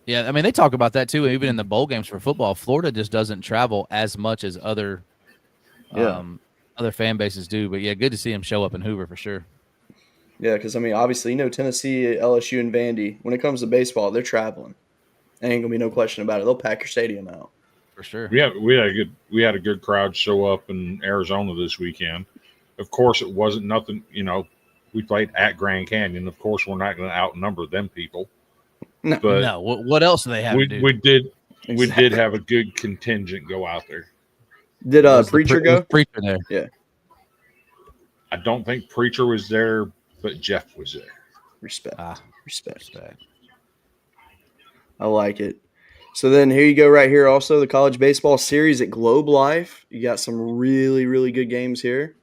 Yeah, I mean, they talk about that too, even in the bowl games for football. Florida just doesn't travel as much as other fan bases do. But, yeah, good to see them show up in Hoover for sure. Yeah, because, I mean, obviously, Tennessee, LSU, and Vandy, when it comes to baseball, they're traveling. There ain't going to be no question about it. They'll pack your stadium out. For sure. We had a good crowd show up in Arizona this weekend. Of course, it wasn't nothing, we played at Grand Canyon. Of course, we're not going to outnumber them people. No. But no. What else do they have to do? We did have a good contingent go out there. Did Preacher go? Preacher there. Yeah. I don't think Preacher was there, but Jeff was there. Respect. Respect. I like it. So then here you go right here also, the college baseball series at Globe Life. You got some really, really good games here.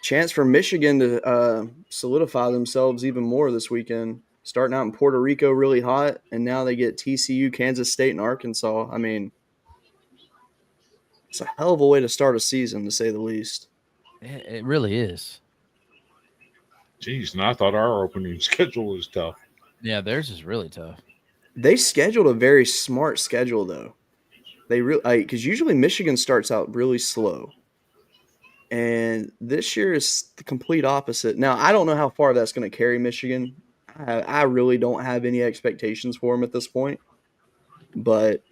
Chance for Michigan to solidify themselves even more this weekend. Starting out in Puerto Rico really hot, and now they get TCU, Kansas State, and Arkansas. I mean, it's a hell of a way to start a season, to say the least. It really is. Jeez, and I thought our opening schedule was tough. Yeah, theirs is really tough. They scheduled a very smart schedule, though. They really, because usually Michigan starts out really slow, and this year is the complete opposite. Now, I don't know how far that's going to carry Michigan. I really don't have any expectations for them at this point, but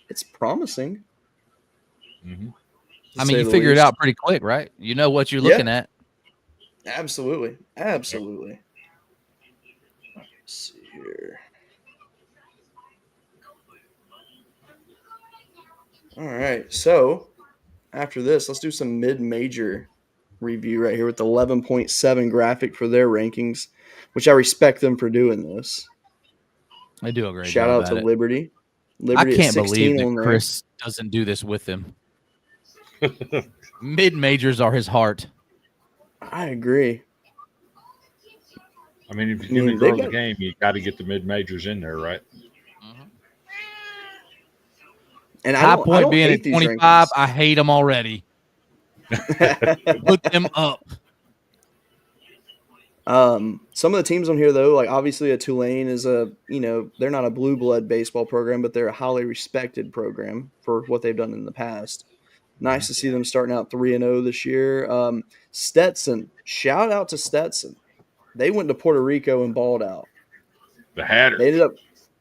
it's promising. Mm-hmm. I mean, you figure it out pretty quick, right? You know what you're looking at. Absolutely. Let's see here. All right, so after this, let's do some mid-major review right here with the 11.7 graphic for their rankings, which I respect them for doing this. They do a great job. Shout out to Liberty. I can't believe that Chris doesn't do this with them. Mid-majors are his heart. I agree. I mean, if you're going to grow the game, you got to get the mid-majors in there, right? And High I Point don't being hate at these 25, rankings. I hate them already. Put them up. Some of the teams on here, though, like obviously a Tulane is they're not a blue blood baseball program, but they're a highly respected program for what they've done in the past. Nice to see them starting out 3-0 this year. Stetson, shout out to Stetson. They went to Puerto Rico and balled out. The Hatters.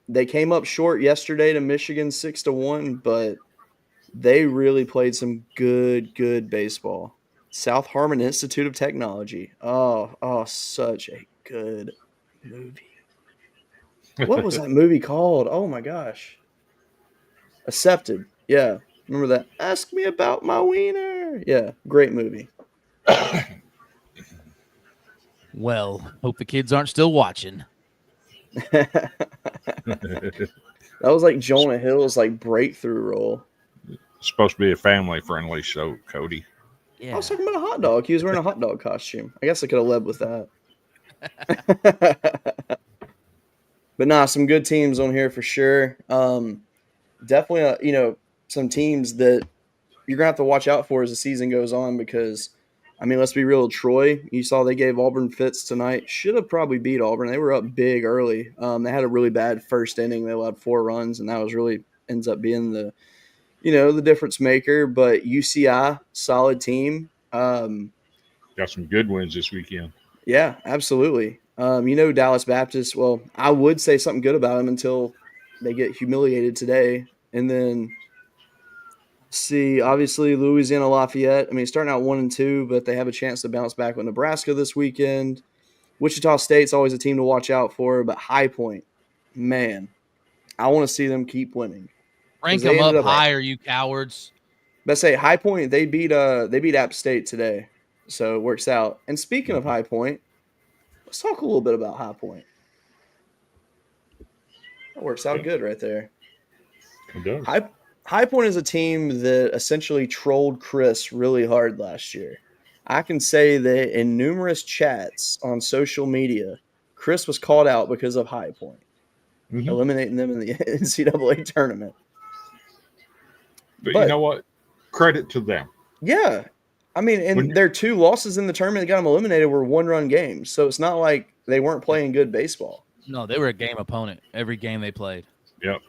They came up short yesterday to Michigan 6-1, but they really played some good baseball. South Harmon Institute of Technology. Oh, such a good movie. What was that movie called? Oh my gosh. Accepted. Yeah. Remember that? Ask me about my wiener. Yeah. Great movie. Well, hope the kids aren't still watching. That was like Jonah Hill's like breakthrough role. Supposed to be a family-friendly show, Cody. I was talking about a hot dog. He was wearing a hot dog costume. I guess I could have led with that. But nah, some good teams on here for sure. Definitely, some teams that you're gonna have to watch out for as the season goes on because, I mean, let's be real. Troy, you saw they gave Auburn fits tonight. Should have probably beat Auburn. They were up big early. They had a really bad first inning. They allowed 4 runs, and that was really ends up being the difference maker. But UCI, solid team. Got some good wins this weekend. Yeah, absolutely. Dallas Baptist, well, I would say something good about them until they get humiliated today. And then see, obviously, Louisiana Lafayette. I mean, starting out 1-2, but they have a chance to bounce back with Nebraska this weekend. Wichita State's always a team to watch out for, but High Point, man, I want to see them keep winning. Rank them up higher, you cowards. Let's say High Point, they beat App State today, so it works out. And speaking of High Point, let's talk a little bit about High Point. That works out good right there. It does. High Point is a team that essentially trolled Chris really hard last year. I can say that in numerous chats on social media, Chris was called out because of High Point, eliminating them in the NCAA tournament. But you know what? Credit to them. Yeah. I mean, and their 2 losses in the tournament that got them eliminated were 1-run games. So it's not like they weren't playing good baseball. No, they were a game opponent every game they played. Yep.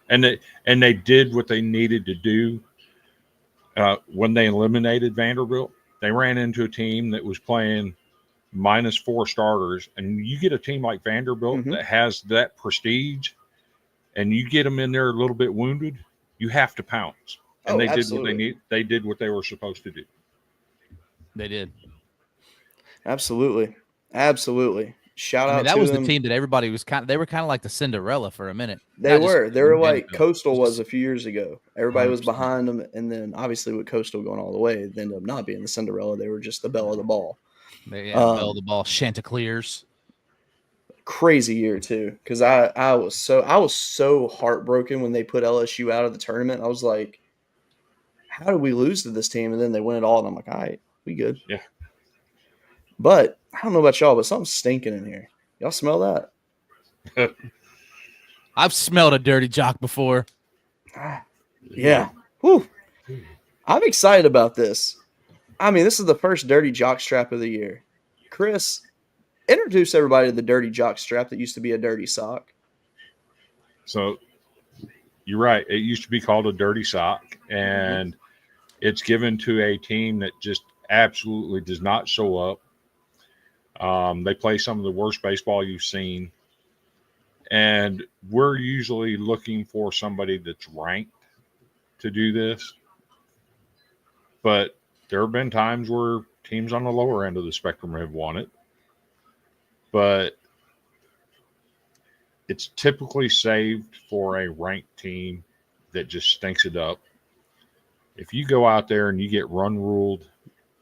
And they did what they needed to do when they eliminated Vanderbilt. They ran into a team that was playing -4 starters, and you get a team like Vanderbilt that has that prestige, and you get them in there a little bit wounded, you have to pounce. And they did what they need. They did what they were supposed to do. They did. Absolutely. Shout out that to was them. The team that everybody was they were kind of like the Cinderella for a minute. They were like Coastal was a few years ago. Everybody was behind them, and then obviously with Coastal going all the way, they ended up not being the Cinderella. They were just the belle of the ball. Belle of the ball, Chanticleers. Crazy year too, because I was so heartbroken when they put LSU out of the tournament. I was like, how did we lose to this team? And then they win it all, and I'm like, all right, we good. Yeah. But I don't know about y'all, but something's stinking in here. Y'all smell that? I've smelled a dirty jock before. Yeah. Whew. I'm excited about this. I mean, this is the first Dirty Jock Strap of the year. Chris, introduce everybody to the Dirty Jock Strap that used to be a dirty sock. So you're right. It used to be called a dirty sock, and it's given to a team that just absolutely does not show up. They play some of the worst baseball you've seen. And we're usually looking for somebody that's ranked to do this. But there have been times where teams on the lower end of the spectrum have won it. But it's typically saved for a ranked team that just stinks it up. If you go out there and you get run ruled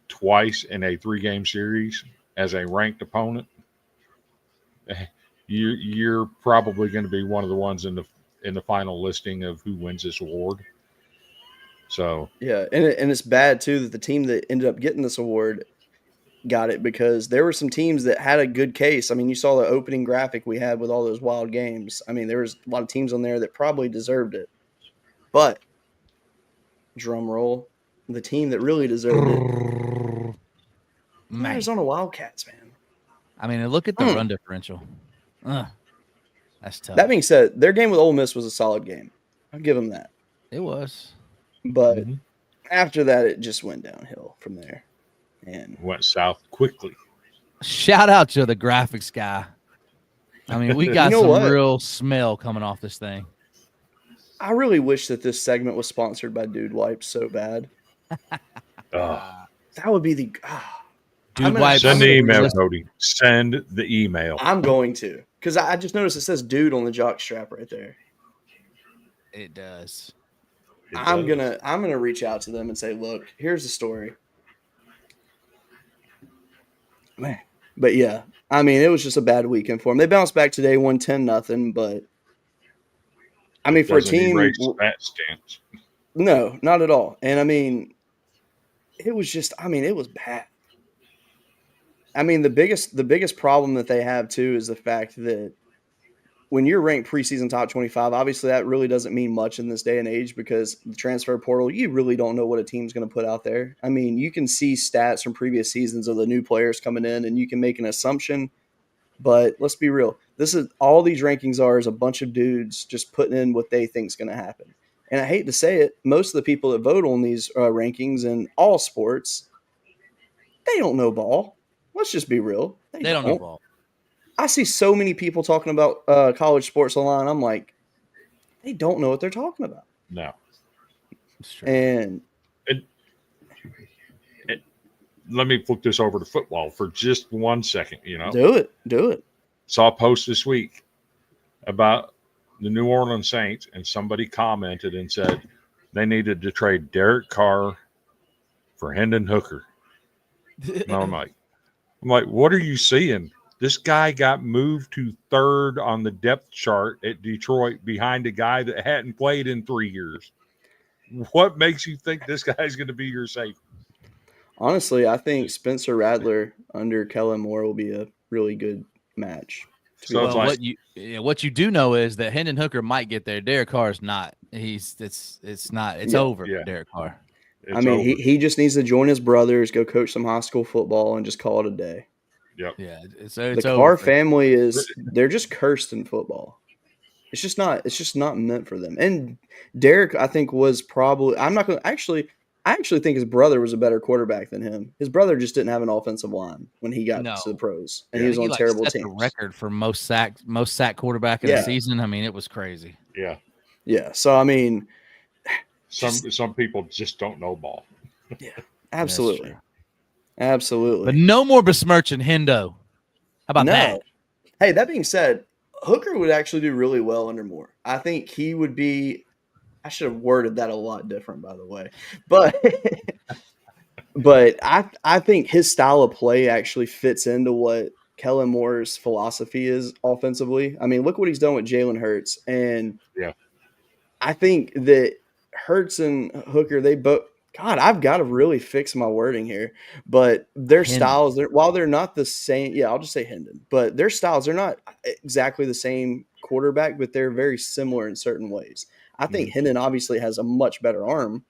twice in a 3-game series as a ranked opponent, you're probably going to be one of the ones in the final listing of who wins this award. So yeah, and it's bad too that the team that ended up getting this award got it, because there were some teams that had a good case. I mean, you saw the opening graphic we had with all those wild games. I mean, there was a lot of teams on there that probably deserved it. But drum roll, the team that really deserved it. Man. Arizona Wildcats, man. I mean, look at the run differential. That's tough. That being said, their game with Ole Miss was a solid game. I'll give them that. It was. But after that, it just went downhill from there. And went south quickly. Shout out to the graphics guy. I mean, we got some real smell coming off this thing. I really wish that this segment was sponsored by Dude Wipes so bad. That would be the Dude Wipes. Send the email, Cody. Send the email. I'm going to, because I just noticed it says "Dude" on the jock strap right there. It does. I'm gonna reach out to them and say, look, here's the story. Man. But yeah, I mean, it was just a bad weekend for them. They bounced back today, won 10-0, but I mean, for a team, that stance. No, not at all. And I mean, it was just, I mean, it was bad. I mean, the biggest problem that they have too is the fact that when you're ranked preseason top 25, obviously that really doesn't mean much in this day and age because the transfer portal, you really don't know what a team's going to put out there. I mean, you can see stats from previous seasons of the new players coming in and you can make an assumption, but let's be real. This is all these rankings are is a bunch of dudes just putting in what they think is going to happen. And I hate to say it, most of the people that vote on these rankings in all sports, they don't know ball. Let's just be real. They don't know ball. I see so many people talking about college sports online. I'm like, they don't know what they're talking about. No. And let me flip this over to football for just 1 second. Do it. Saw a post this week about the New Orleans Saints, and somebody commented and said they needed to trade Derek Carr for Hendon Hooker. And I'm like, what are you seeing? This guy got moved to third on the depth chart at Detroit behind a guy that hadn't played in 3 years. What makes you think this guy's going to be your safety? Honestly, I think Spencer Rattler under Kellen Moore will be a really good match. So what you do know is that Hendon Hooker might get there. Derek Carr is not. It's over for Derek Carr. I mean, he just needs to join his brothers, go coach some high school football, and just call it a day. Yep. Yeah, it's the Carr family they're just cursed in football. It's just not meant for them. And Derek, I think, was probably I actually think his brother was a better quarterback than him. His brother just didn't have an offensive line when he got to the pros. And he was on terrible teams. The record for most sack quarterback in the season. I mean, it was crazy. Yeah. Yeah. So I mean, some people just don't know ball. Yeah. Absolutely. Absolutely. But no more besmirching Hendo. How about that? Hey, that being said, Hooker would actually do really well under Moore. I think he would be – I should have worded that a lot different, by the way. But I think his style of play actually fits into what Kellen Moore's philosophy is offensively. I mean, look what he's done with Jalen Hurts. And I think that Hurts and Hooker, they both – God, I've got to really fix my wording here. But their styles, while they're not the same, I'll just say Hendon. But their styles, they're not exactly the same quarterback, but they're very similar in certain ways. I think Hendon obviously has a much better arm.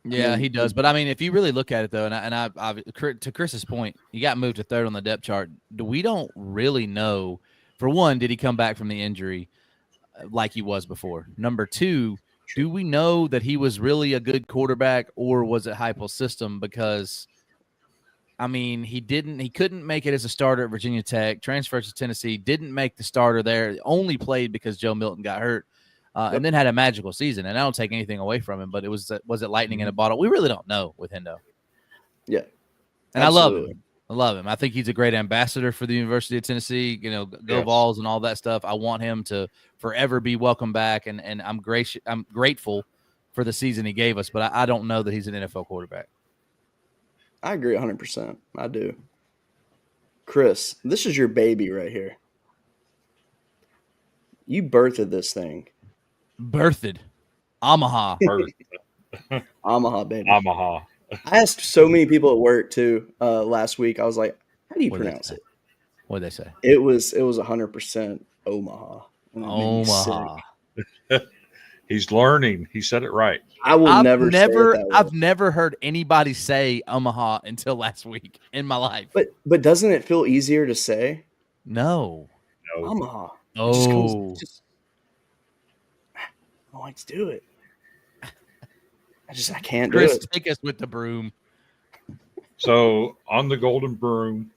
Yeah, he does. But I mean, if you really look at it though, and I to Chris's point, he got moved to third on the depth chart. We don't really know. For one, did he come back from the injury like he was before? Number two, do we know that he was really a good quarterback, or was it Heupel's system? Because, I mean, he couldn't make it as a starter at Virginia Tech, transferred to Tennessee, didn't make the starter there, only played because Joe Milton got hurt, and then had a magical season. And I don't take anything away from him, but was it lightning in a bottle? We really don't know with Hendo. Yeah. And absolutely. I love him. I think he's a great ambassador for the University of Tennessee, go Vols and all that stuff. I want him to forever be welcome back. And I'm grateful for the season he gave us, but I don't know that he's an NFL quarterback. I agree 100%. I do. Chris, this is your baby right here. You birthed this thing. Birthed. Omaha. Omaha, baby. Omaha. I asked so many people at work too last week. I was like, "How do you pronounce it?" What did they say? It was 100% Omaha. Omaha. He's learning. He said it right. I will never say it that way. I've never heard anybody say Omaha until last week in my life. But doesn't it feel easier to say No. No. Omaha? Oh. It just comes, I like to do it. I can't do Chris, it. take us with the broom. So on the Golden Broom,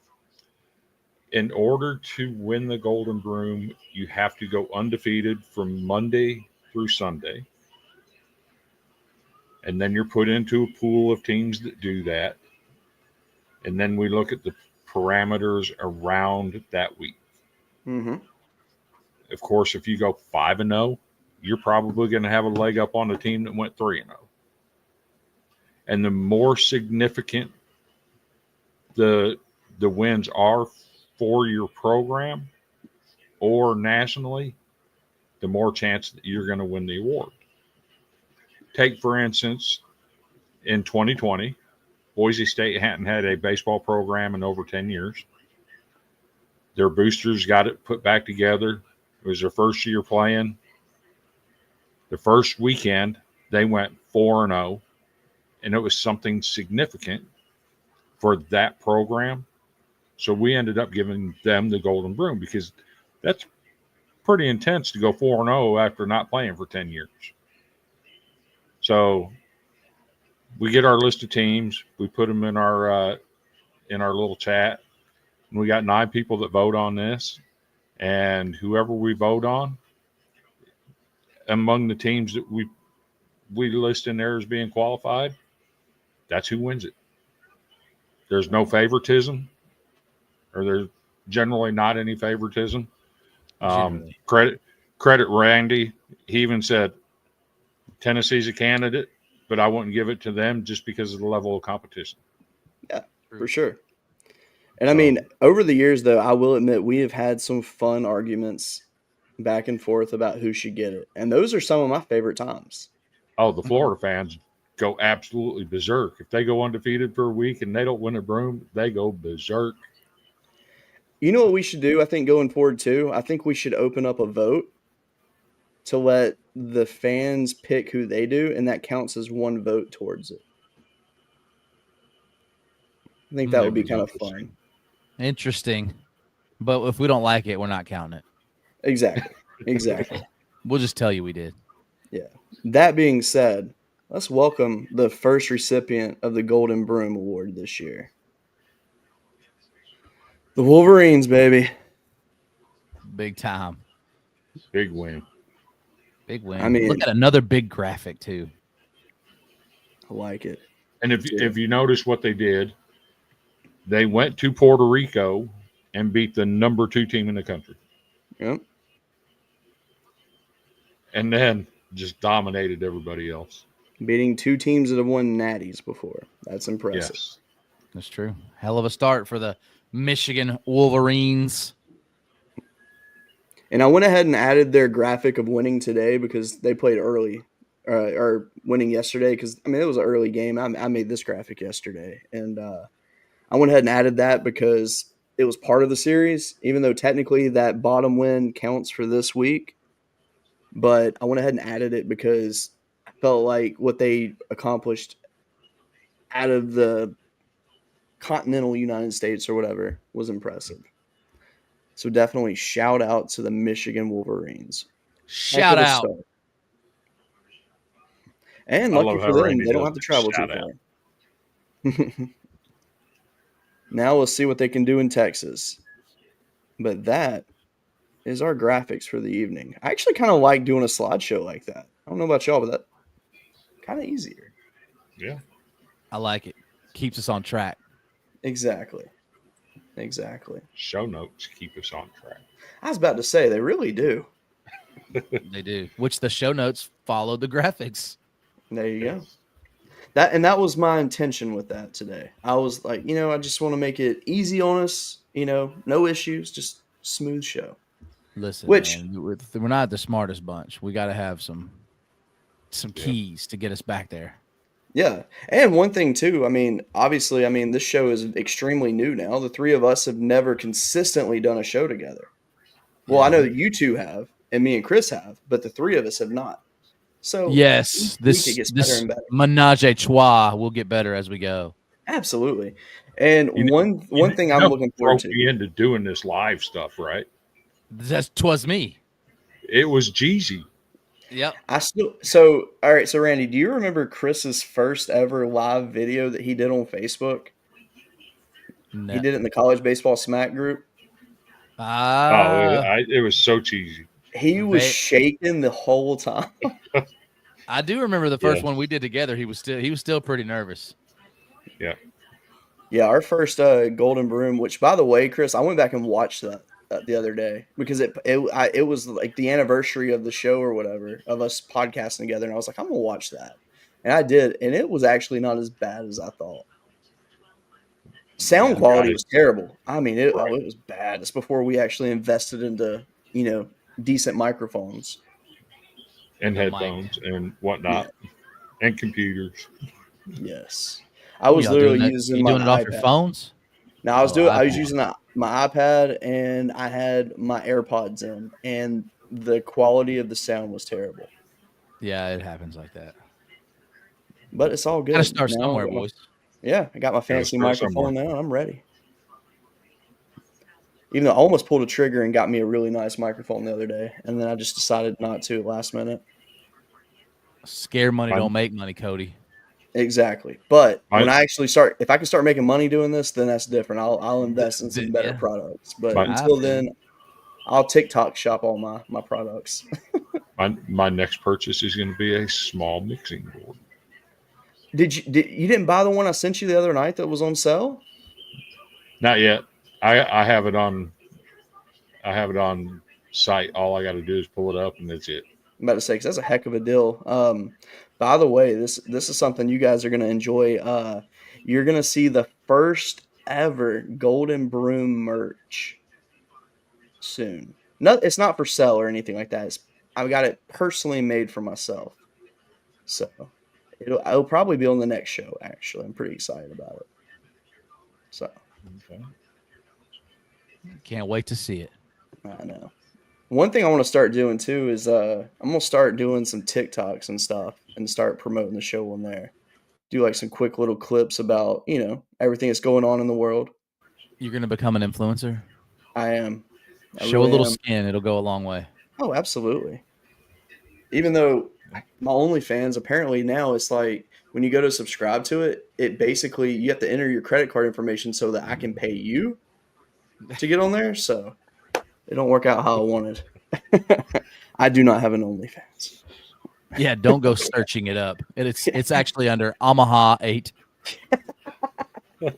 in order to win the Golden Broom, you have to go undefeated from Monday through Sunday. And then you're put into a pool of teams that do that. And then we look at the parameters around that week. Mm-hmm. Of course, if you go 5-0, you're probably going to have a leg up on the team that went 3-0. And the more significant the wins are for your program or nationally, the more chance that you're going to win the award. Take, for instance, in 2020, Boise State hadn't had a baseball program in over 10 years. Their boosters got it put back together. It was their first year playing. The first weekend, they went 4-0, and it was something significant for that program. So we ended up giving them the Golden Broom because that's pretty intense to go 4-0 after not playing for 10 years. So we get our list of teams. We put them in our little chat. And we got 9 people that vote on this. And whoever we vote on, among the teams that we list in there as being qualified, that's who wins it. There's no favoritism, or there's generally not any favoritism. Credit Randy. He even said Tennessee's a candidate, but I wouldn't give it to them just because of the level of competition. Yeah, for sure. And I mean, over the years, though, I will admit we have had some fun arguments back and forth about who should get it. And those are some of my favorite times. Oh, the Florida fans go absolutely berserk. If they go undefeated for a week and they don't win a broom, they go berserk. You know what we should do, I think, going forward, too? I think we should open up a vote to let the fans pick who they do, and that counts as one vote towards it. I think that would be kind of fun. Interesting. But if we don't like it, we're not counting it. Exactly. We'll just tell you we did. Yeah. That being said, let's welcome the first recipient of the Golden Broom Award this year. The Wolverines, baby. Big time. Big win. Big win. I mean, look at another big graphic, too. I like it. And if you notice what they did, they went to Puerto Rico and beat the number 2 team in the country. Yep. And then just dominated everybody else. Beating 2 teams that have won natties before. That's impressive. Yes. That's true. Hell of a start for the Michigan Wolverines. And I went ahead and added their graphic of winning today because they played early, or winning yesterday. Because, I mean, it was an early game. I made this graphic yesterday. And I went ahead and added that because it was part of the series, even though technically that bottom win counts for this week. But I went ahead and added it because I felt like what they accomplished out of the continental United States or whatever was impressive. So definitely shout out to the Michigan Wolverines. Shout out. Start. And lucky for them, they don't have to travel too far. Now we'll see what they can do in Texas. But that is our graphics for the evening. I actually kind of like doing a slideshow like that. I don't know about y'all, but that kind of easier. Yeah. I like it. Keeps us on track. Exactly. Show notes keep us on track. I was about to say, they really do. They do. Which the show notes follow the graphics. There you go. That was my intention with that today. I was like, I just want to make it easy on us, no issues, just smooth show. Listen, man, we're not the smartest bunch. We got to have some keys to get us back there. Yeah. And one thing too, obviously, this show is extremely new now. The 3 of us have never consistently done a show together. Well, I know that you 2 have, and me and Chris have, but the 3 of us have not. So Yes, each week it gets better this and better. menage a trois will get better as we go. Absolutely. And You one thing I'm looking forward broke to. me into doing this live stuff, right? Twas me. It was Jeezy. Yep. All right, so Randy, do you remember Chris's first ever live video that he did on Facebook? No. He did it in the college baseball smack group. It was so cheesy. He was shaking the whole time. I do remember the first one we did together. He was still pretty nervous. Yeah. Yeah, our first Golden Broom, which by the way, Chris, I went back and watched that the other day because it was like the anniversary of the show or whatever of us podcasting together, and I was like, I'm gonna watch that, and I did, and it was actually not as bad as I thought. Sound quality was terrible. I mean, it was bad. It's before we actually invested into decent microphones and headphones and whatnot, and computers. Yes, I was literally using my doing it iPad. off your phones. No, I was using my iPad and I had my AirPods in, and the quality of the sound was terrible. Yeah, it happens like that. But it's all good. Gotta start somewhere, boys. Yeah, I got my fancy microphone now. I'm ready. Even though I almost pulled a trigger and got me a really nice microphone the other day, and then I just decided not to last minute. Scare money don't make money, Cody. Exactly. But when I actually if I can start making money doing this, then that's different. I'll invest in some better products. But until then, I'll TikTok shop all my products. My next purchase is going to be a small mixing board. You didn't buy the one I sent you the other night that was on sale? Not yet. I have it on site. All I got to do is pull it up, and that's it. I'm about to say, because that's a heck of a deal. By the way, this is something you guys are going to enjoy. You're going to see the first ever Golden Broom merch soon. No, it's not for sale or anything like that. I've got it personally made for myself. So it'll probably be on the next show, actually. I'm pretty excited about it. So. Okay. Can't wait to see it. I know. One thing I want to start doing too is I'm gonna start doing some TikToks and stuff and start promoting the show on there. Do like some quick little clips about everything that's going on in the world. You're gonna become an influencer? I am. Show a little skin; it'll go a long way. Oh, absolutely. Even though my OnlyFans apparently now it's like when you go to subscribe to it, it basically you have to enter your credit card information so that I can pay you to get on there. So. It don't work out how I wanted. I do not have an OnlyFans. Yeah, don't go searching it up. It's actually under Omaha 8. That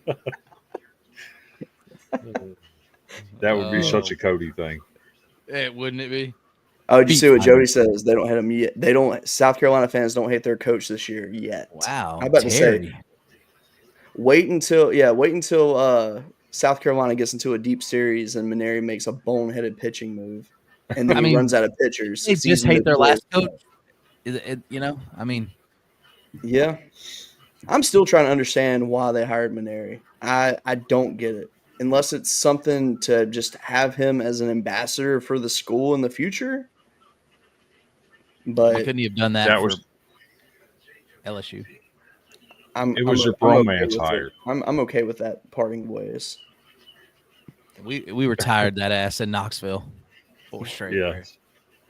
would be such a Cody thing. Wouldn't it be? Oh, did you see what Jody says? They don't hate him yet. They don't. South Carolina fans don't hate their coach this year yet. Wow. I'm about to say, wait until South Carolina gets into a deep series and Maneri makes a boneheaded pitching move, and then he runs out of pitchers. They just hate their last coach. Yeah. I'm still trying to understand why they hired Maneri. I don't get it. Unless it's something to just have him as an ambassador for the school in the future. But why couldn't he have done that for LSU? It was a bromance hire. I'm okay with that parting ways. We retired that ass in Knoxville. 4 straight years.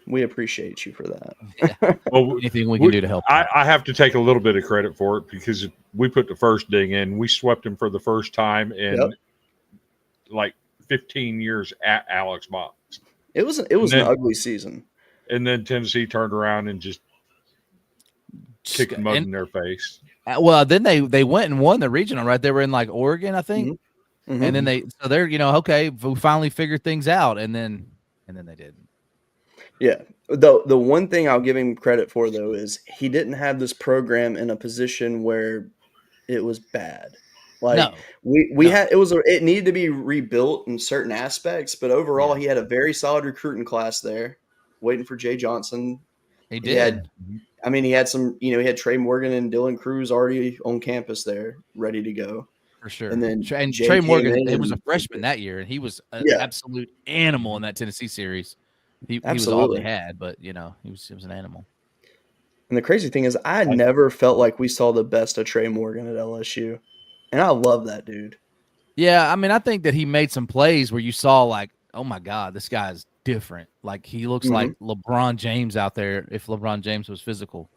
We appreciate you for that. Yeah. Well, anything we can do to help. I have to take a little bit of credit for it because we put the first ding in. We swept him for the first time in like 15 years at Alex Box. It was an ugly season. And then Tennessee turned around and just kicked mud in their face. Well, then they went and won the regional, right? They were in like Oregon, I think. Mm-hmm. And then they're okay, we finally figured things out, and then they didn't. Yeah. The one thing I'll give him credit for though is he didn't have this program in a position where it was bad. Like it needed to be rebuilt in certain aspects, but overall he had a very solid recruiting class there, waiting for Jay Johnson. He did. He had some, he had Trey Morgan and Dylan Cruz already on campus there, ready to go. For sure. And then Trey Morgan, he was a freshman that year, and he was an absolute animal in that Tennessee series. He was all they had, but he was an animal. And the crazy thing is, I never felt like we saw the best of Trey Morgan at LSU. And I love that dude. Yeah, I mean, I think that he made some plays where you saw like, oh my God, this guy's different. Like he looks like LeBron James out there if LeBron James was physical.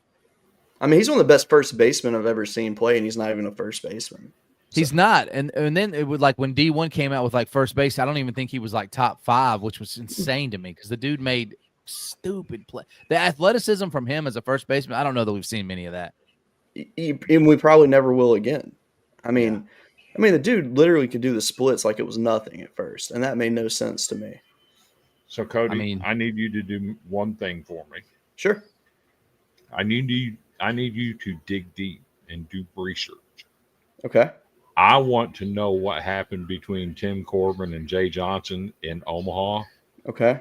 I mean, he's one of the best first basemen I've ever seen play, and he's not even a first baseman. He's not. And then it would like when D1 came out with like first base, I don't even think he was like top 5, which was insane to me because the dude made stupid play. The athleticism from him as a first baseman, I don't know that we've seen many of that. And we probably never will again. I mean, the dude literally could do the splits like it was nothing at first, and that made no sense to me. So, Cody, I need you to do one thing for me. Sure. I need you to dig deep and do research. Okay. I want to know what happened between Tim Corbin and Jay Johnson in Omaha. Okay.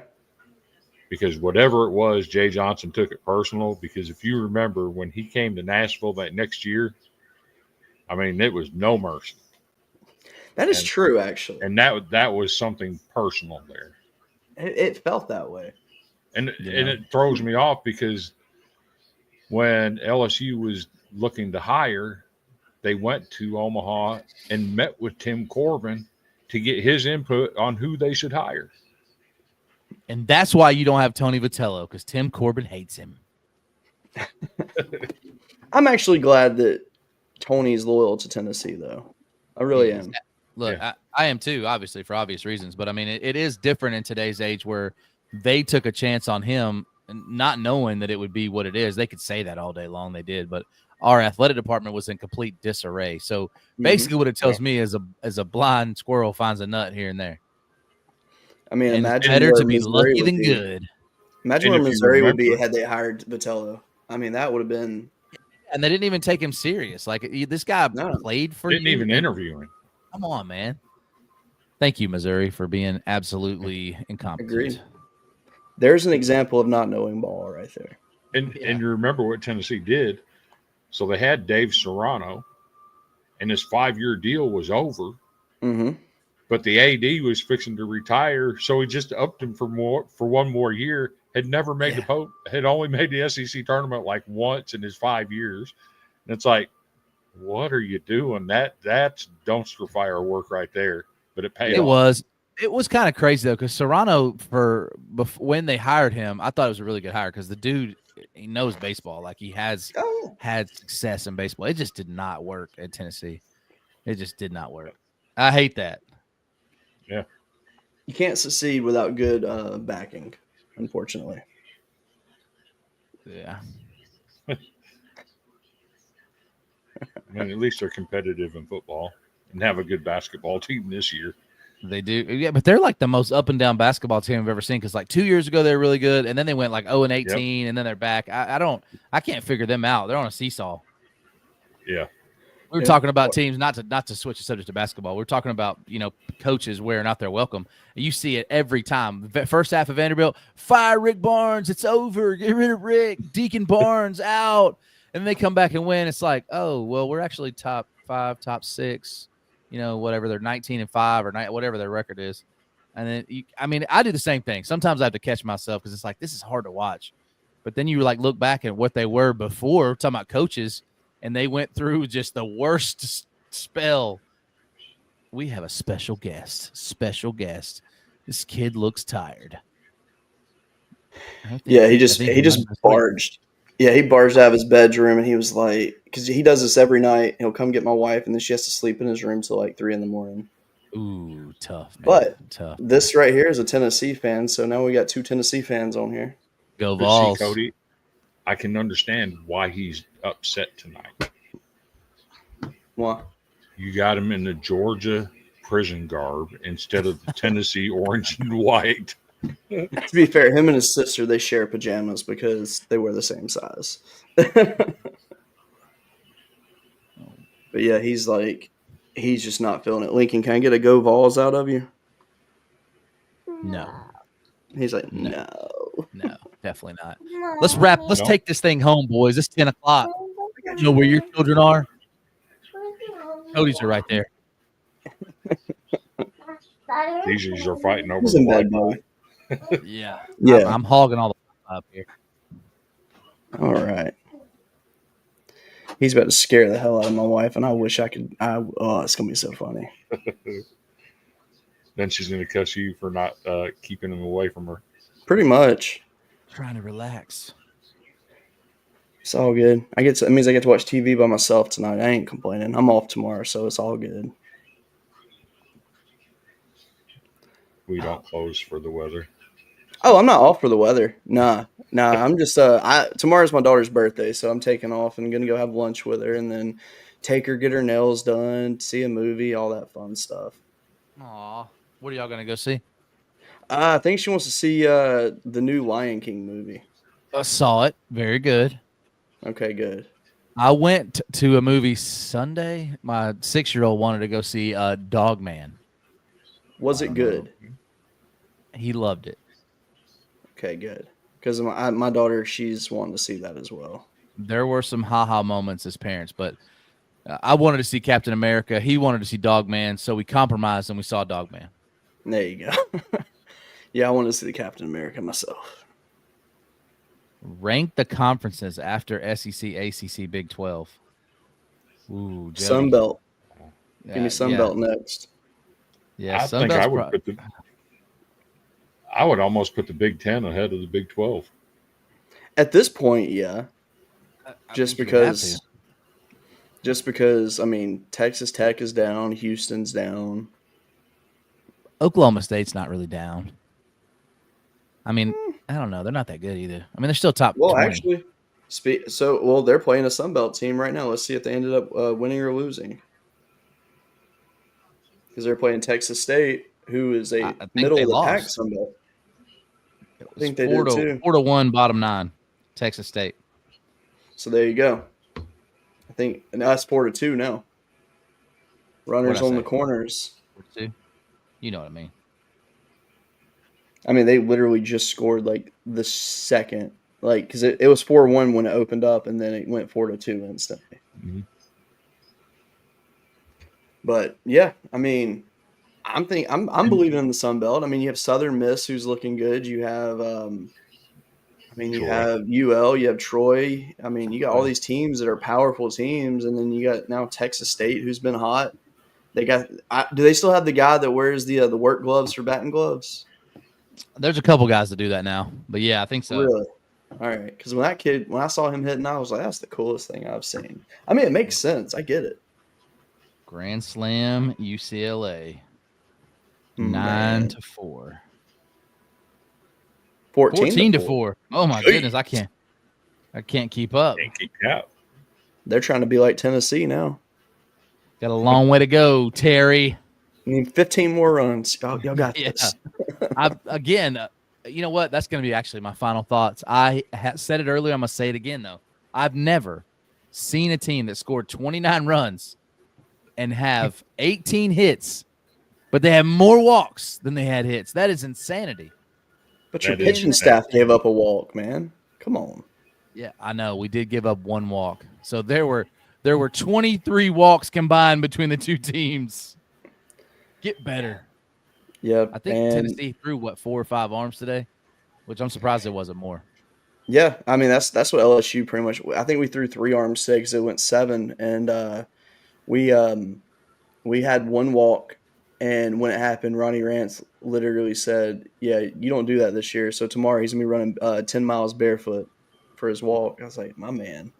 Because whatever it was, Jay Johnson took it personal. Because if you remember when he came to Nashville that next year, I mean, it was no mercy. That is true, actually. And that was something personal there. It felt that way. And it throws me off because when LSU was looking to hire, they went to Omaha and met with Tim Corbin to get his input on who they should hire. And that's why you don't have Tony Vitello, because Tim Corbin hates him. I'm actually glad that Tony's loyal to Tennessee, though. I really am. Look, I am too, obviously, for obvious reasons. But, I mean, it is different in today's age where they took a chance on him not knowing that it would be what it is. They could say that all day long. They did. But our athletic department was in complete disarray. So, basically what it tells me is a blind squirrel finds a nut here and there. I mean, and imagine better to be Missouri lucky than good. Imagine where Missouri would be had they hired Vitello. I mean, that would have been. And they didn't even take him serious. Like this guy played for didn't even interview him. Come on, man. Thank you, Missouri, for being absolutely incompetent. Agreed. There's an example of not knowing ball right there. And you remember what Tennessee did. So they had Dave Serrano, and his 5-year deal was over. Mm-hmm. But the AD was fixing to retire, so he just upped him for one more year. Had never made had only made the SEC tournament like once in his 5 years. And it's like, what are you doing? That's dumpster fire work right there. But it paid off. It was kind of crazy though, because Serrano when they hired him, I thought it was a really good hire because the dude, he knows baseball. Like he has had success in baseball. It just did not work at Tennessee. It just did not work. I hate that. Yeah. You can't succeed without good backing, unfortunately. Yeah. I mean, at least they're competitive in football and have a good basketball team this year. They do. Yeah, but they're like the most up and down basketball team I've ever seen because like 2 years ago they were really good, and then they went like 0-18, and then they're back. I can't figure them out. They're on a seesaw. Yeah. We were talking about teams, not to switch the subject to basketball. We're talking about, coaches wearing out their welcome. You see it every time. First half of Vanderbilt, fire Rick Barnes. It's over. Get rid of Rick. Deacon Barnes out. And they come back and win. It's like, oh, well, we're actually top 5, top 6, whatever. They're 19-5 or whatever their record is. And then, I do the same thing. Sometimes I have to catch myself because it's like, this is hard to watch. But then you look back at what they were before, talking about coaches, and they went through just the worst spell. We have a special guest. This kid looks tired. Yeah, he just barged. Yeah, he barged out of his bedroom, and he was like, because he does this every night. He'll come get my wife, and then she has to sleep in his room till like 3 a.m. Ooh, tough, man. But tough. This right here is a Tennessee fan, so now we got 2 Tennessee fans on here. Go Vols. See, Cody, I can understand why he's upset tonight. Why? You got him in the Georgia prison garb instead of the Tennessee orange and white. To be fair, him and his sister, they share pajamas because they wear the same size. But yeah, he's just not feeling it. Lincoln, can I get a go Vols out of you? No. He's like, no, definitely not. Let's take this thing home, boys. It's 10 o'clock. You know where your children are? Cody's are right there. These are fighting over He's the in bed, white. boy. Yeah. Yeah. I'm hogging all the up here. All right. He's about to scare the hell out of my wife, and I wish I could. Oh, it's gonna be so funny. Then she's going to cuss you for not keeping him away from her. Pretty much. Trying to relax. It's all good. It means I get to watch TV by myself tonight. I ain't complaining. I'm off tomorrow, so it's all good. We don't close for the weather. Oh, I'm not off for the weather. Nah. I'm just tomorrow's my daughter's birthday, so I'm taking off and gonna go have lunch with her, and then take her, get her nails done, see a movie, all that fun stuff. Aw. What are y'all gonna go see? I think she wants to see the new Lion King movie. I saw it. Very good. Okay, good. I went to a movie Sunday. My 6-year-old wanted to go see Dog Man. Was it good? He loved it. Okay, good. Because my daughter, she's wanting to see that as well. There were some ha-ha moments as parents, but I wanted to see Captain America. He wanted to see Dog Man, so we compromised and we saw Dog Man. There you go. Yeah, I wanted to see the Captain America myself. Rank the conferences after SEC, ACC, Big 12. Ooh, Joey. Sun Belt. Yeah, Give me Sun Belt next. Yeah, I Sun think Belt's I would almost put the Big 10 ahead of the Big 12. At this point, yeah. Just think you would have because, I mean, Texas Tech is down, Houston's down. Oklahoma State's not really down. I mean, I don't know. They're not that good either. I mean, they're still top 20. Actually, they're playing a Sun Belt team right now. Let's see if they ended up winning or losing. Because they're playing Texas State, who is a middle of the pack Sun Belt. I think they did too. 4-1, bottom 9, Texas State. So there you go. I think, and that's 4-2 now. Runners on the corners. 4-2. You know what I mean. I mean, they literally just scored like the second, like because it was 4-1 when it opened up, and then it went 4-2 instantly. Mm-hmm. But yeah, I mean, I'm believing in the Sun Belt. I mean, you have Southern Miss who's looking good. You have, you have UL, you have Troy. I mean, you got all these teams that are powerful teams, and then you got now Texas State who's been hot. They got. Do they still have the guy that wears the work gloves for batting gloves? There's a couple guys that do that now, but yeah, I think so. Really? All right. Because when I saw him hitting, I was like, that's the coolest thing I've seen. I mean, it makes sense. I get it. Grand Slam, UCLA, 9-4. 14-4. Oh my goodness, I can't keep up. Can't keep up. They're trying to be like Tennessee now. Got a long way to go, Terry. I mean, 15 more runs. Y'all got this. You know what? That's going to be actually my final thoughts. I said it earlier. I'm going to say it again, though. I've never seen a team that scored 29 runs and have 18 hits, but they have more walks than they had hits. That is insanity. But your pitching staff gave up a walk, man. Come on. Yeah, I know. We did give up one walk. So there were 23 walks combined between the two teams. Get better. Yeah, I think Tennessee threw 4 or 5 arms today, which I'm surprised it wasn't more. Yeah, I mean that's what LSU pretty much. I think we threw 3 arms today because it went 7, and we had one walk, and when it happened, Ronnie Rance literally said, "Yeah, you don't do that this year. So tomorrow he's gonna be running 10 miles barefoot for his walk." I was like, "My man."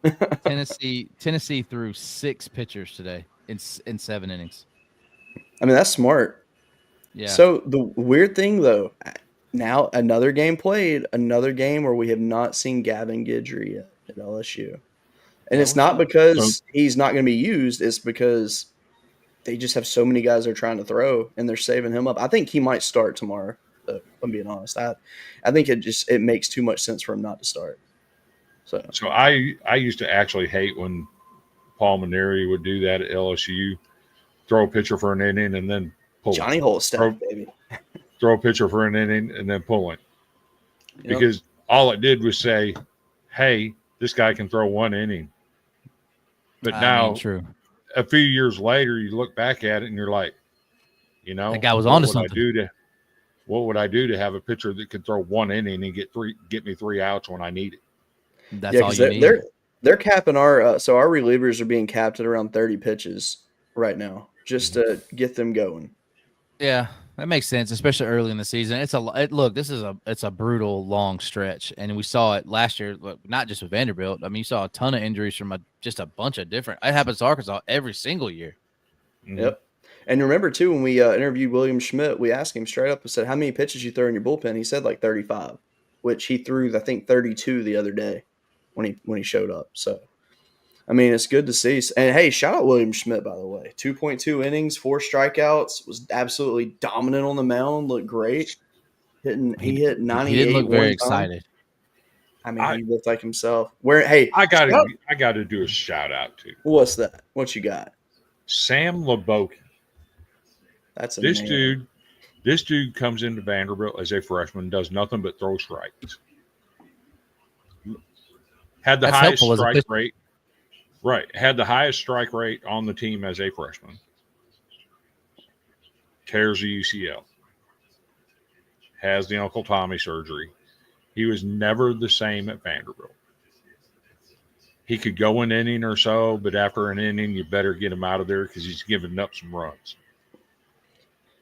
Tennessee threw 6 pitchers today in 7 innings. I mean that's smart. Yeah. So the weird thing, though, now another game where we have not seen Gavin Guidry yet at LSU. And it's not because he's not going to be used. It's because they just have so many guys they're trying to throw, and they're saving him up. I think he might start tomorrow, if I'm being honest. I think it makes too much sense for him not to start. So I used to actually hate when Paul Maneri would do that at LSU, throw a pitcher for an inning and then pull Johnny Holstaff, baby. Throw a pitcher for an inning and then pull it. Yep. Because all it did was say, hey, this guy can throw 1 inning. But now, true. A few years later, you look back at it and you're like, that guy was onto something. What would I do to have a pitcher that could throw 1 inning and get me 3 outs when I need it? That's all you need. They're capping our so our relievers are being capped at around 30 pitches right now, just to get them going. Yeah, that makes sense, especially early in the season. Look, it's a brutal long stretch, and we saw it last year. Look, not just with Vanderbilt. I mean, you saw a ton of injuries from just a bunch of different. It happens to Arkansas every single year. Mhm. Yep. And remember too, when we interviewed William Schmidt, we asked him straight up and said, "How many pitches you throw in your bullpen?" He said like 35, which he threw I think 32 the other day when he showed up. So. I mean, it's good to see. And hey, shout out William Schmidt, by the way. 2.2 innings, 4 strikeouts, was absolutely dominant on the mound, looked great. He hit 98. He didn't look very time. excited. I mean, he looked like himself. I gotta do a shout out to what's that? What you got? Sam LeBoken. That's a This man. dude. This dude comes into Vanderbilt as a freshman, does nothing but throw strikes. Had the That's highest helpful as a strike pitcher. rate. Right. Had the highest strike rate on the team as a freshman. Tears the UCL. Has the Uncle Tommy surgery. He was never the same at Vanderbilt. He could go an inning or so, but after an inning, you better get him out of there because he's giving up some runs.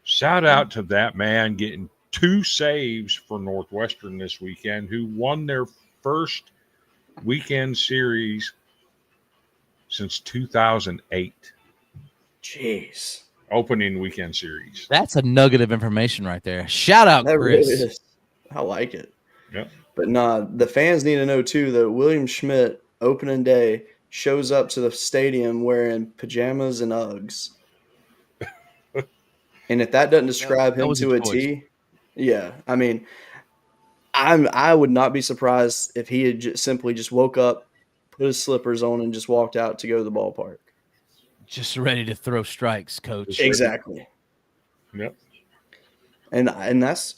Shout out to that man getting 2 saves for Northwestern this weekend, who won their first weekend series since 2008. Jeez. Opening weekend series. That's a nugget of information right there. Shout out, That Chris. really is. I like it. Yep. But nah, the fans need to know too that William Schmidt, opening day, shows up to the stadium wearing pajamas and Uggs. And if that doesn't describe that him was a to a choice. T, yeah. I mean, I would not be surprised if he had simply just woke up, put his slippers on, and just walked out to go to the ballpark. Just ready to throw strikes, coach. Exactly. Yep. And that's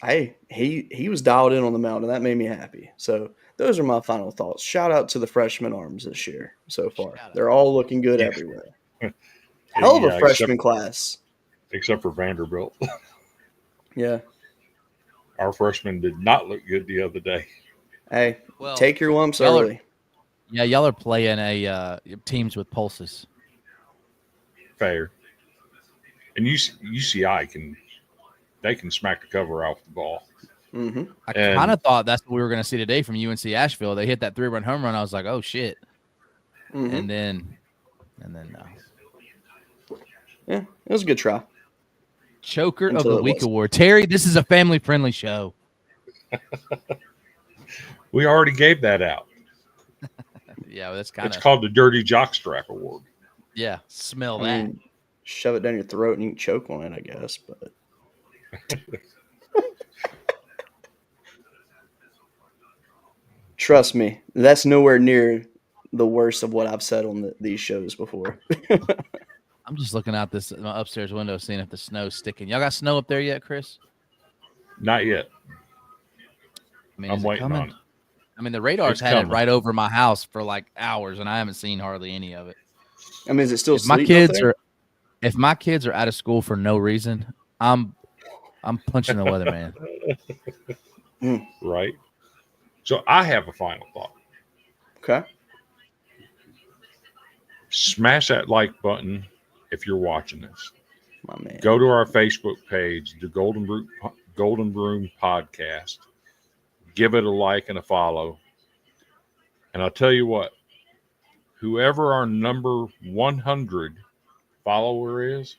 he was dialed in on the mound, and that made me happy. So those are my final thoughts. Shout out to the freshman arms this year so far. Shout out. They're all looking good Yeah. everywhere. Hell of a Yeah, freshman class. Except for Vanderbilt. Yeah. Our freshman did not look good the other day. Hey, Well, take your lumps y'all are- early. Yeah, y'all are playing teams with pulses. Fair. And UCI can smack the cover off the ball. Mm-hmm. I And- kind of thought that's what we were going to see today from UNC Asheville. They hit that 3-run home run. I was like, oh shit. Mm-hmm. And then no. Yeah, it was a good try. Choker of Until the it Week wasn't. award. Terry, this is a family-friendly show. We already gave that out. Yeah, that's kind It's of called the Dirty Jock Strap Award. smell I that. mean, shove it down your throat and you can choke on it, I guess. But trust me, that's nowhere near the worst of what I've said on these shows before. I'm just looking out my upstairs window, seeing if the snow's sticking. Y'all got snow up there yet, Chris? Not yet. I mean, I'm is it waiting coming? on it. I mean, the radar's It's had coming. it right over my house for like hours, and I haven't seen hardly any of it. I mean, is it still If my sleeting up kids there? are, if my kids are out of school for no reason, I'm punching the weatherman. Right? So I have a final thought. Okay. Smash that like button if you're watching this. My man. Go to our Facebook page, the Golden Broom Podcast. Give it a like and a follow. And I'll tell you what, whoever our number 100 follower is,